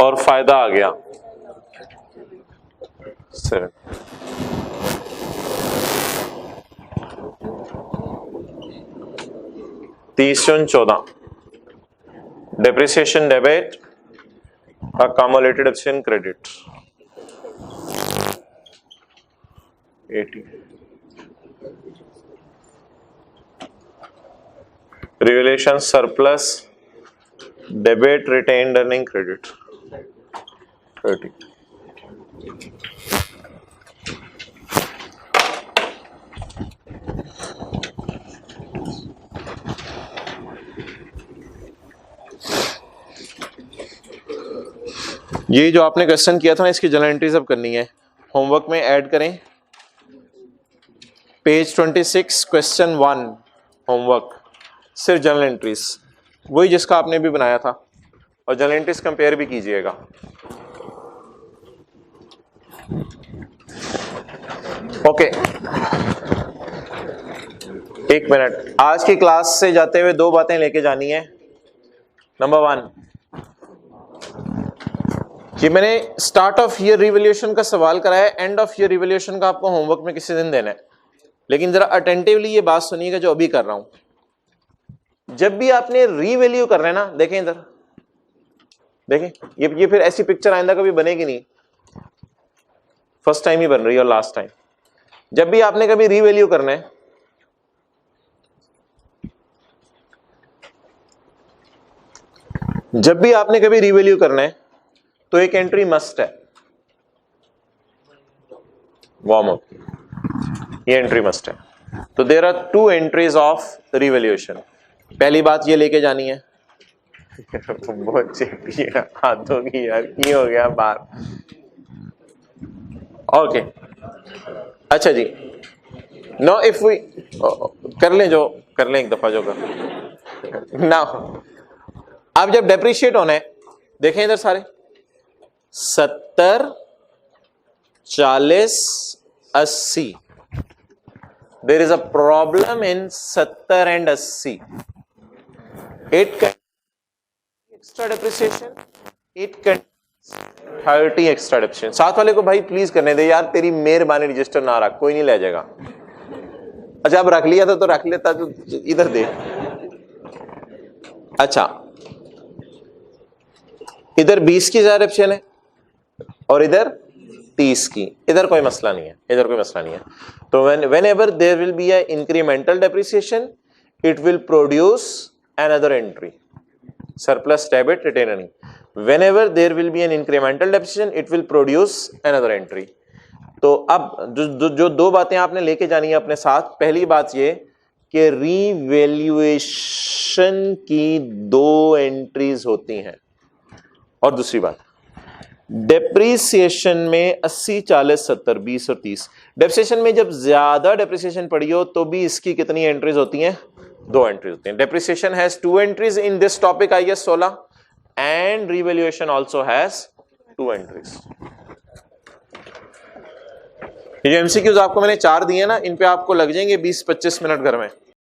और फायदा आ गया। Sir 30/14 depreciation debit, accumulated depreciation credit 80। Revaluation surplus debit retained earning credit 30। ये जो आपने क्वेश्चन किया था ना, इसकी जनरल एंट्रीज अब करनी है। होमवर्क में ऐड करें पेज 26 क्वेश्चन 1 होमवर्क, सिर्फ जनरल एंट्रीज, वही जिसका आपने भी बनाया था, और जनरल एंट्रीज कंपेयर भी कीजिएगा। ओके, एक मिनट। आज की क्लास से जाते हुए दो बातें लेके जानी है। नंबर 1, कि मैंने स्टार्ट ऑफ ईयर रिवैल्यूएशन का सवाल कराया, एंड ऑफ ईयर रिवैल्यूएशन का आपको होमवर्क में किसी दिन देना है, लेकिन जरा अटेंटिवली ये बात सुनिएगा जो अभी कर रहा हूं। जब भी आपने रीवैल्यू कर रहे हैं ना, देखें इधर, देखें ये फिर ऐसी पिक्चर आइंदा कभी बनेगी नहीं, फर्स्ट टाइम ही बन रही है और लास्ट टाइम। जब भी आपने कभी रीवैल्यू करना है, जब भी आपने कभी रीवैल्यू करना है तो एक एंट्री मस्ट है, वार्म अप, ये एंट्री मस्ट है। तो there are 2 entries of revaluation. पहली बात ये लेके जानी है बहुत चेपी है हाथों की यार, की हो गया बात। ओके, अच्छा जी, नो इफ वी कर लें, जो कर लें एक दफा जो कर ना। अब जब डेप्रिशिएट होना है, देखें इधर सारे 70, 40, 80। There is a problem in 70 and 80। It can extra depreciation, it can 30 extra depreciation. साथ वाले को भाई प्लीज करने दे यार, तेरी मेहरबानी, रजिस्टर ना रख, कोई नहीं ले जाएगा। अच्छा अब रख लिया था तो रख लेता, तो इधर दे। अच्छा, इधर 20 की ज्यादा डेप्रिसिएशन है और इधर 30 की, इधर कोई मसला नहीं है, इधर कोई मसला नहीं है। तो whenever there will be a incremental depreciation, it will produce another entry, surplus debit retain earning. Whenever there will be an incremental depreciation, it will produce another entry. तो अब जो दो बातें आपने लेके जानी है अपने साथ, पहली बात ये कि रीवैल्यूएशन की 2 एंट्रीज होती हैं, और दूसरी बात डेप्रिसिएशन में 80, 40, 70, 20 और 30। डेप्रिसिएशन में जब ज्यादा डेप्रिसिएशन पड़ी हो तो भी इसकी कितनी एंट्रीज होती हैं? 2 एंट्रीज होती हैं। Depreciation has 2 entries in this topic IAS 16 and revaluation also has 2 entries. ये MCQs आपको मैंने 4 दिए ना, इन पे आपको लग जाएंगे 20-25 मिनट घर में।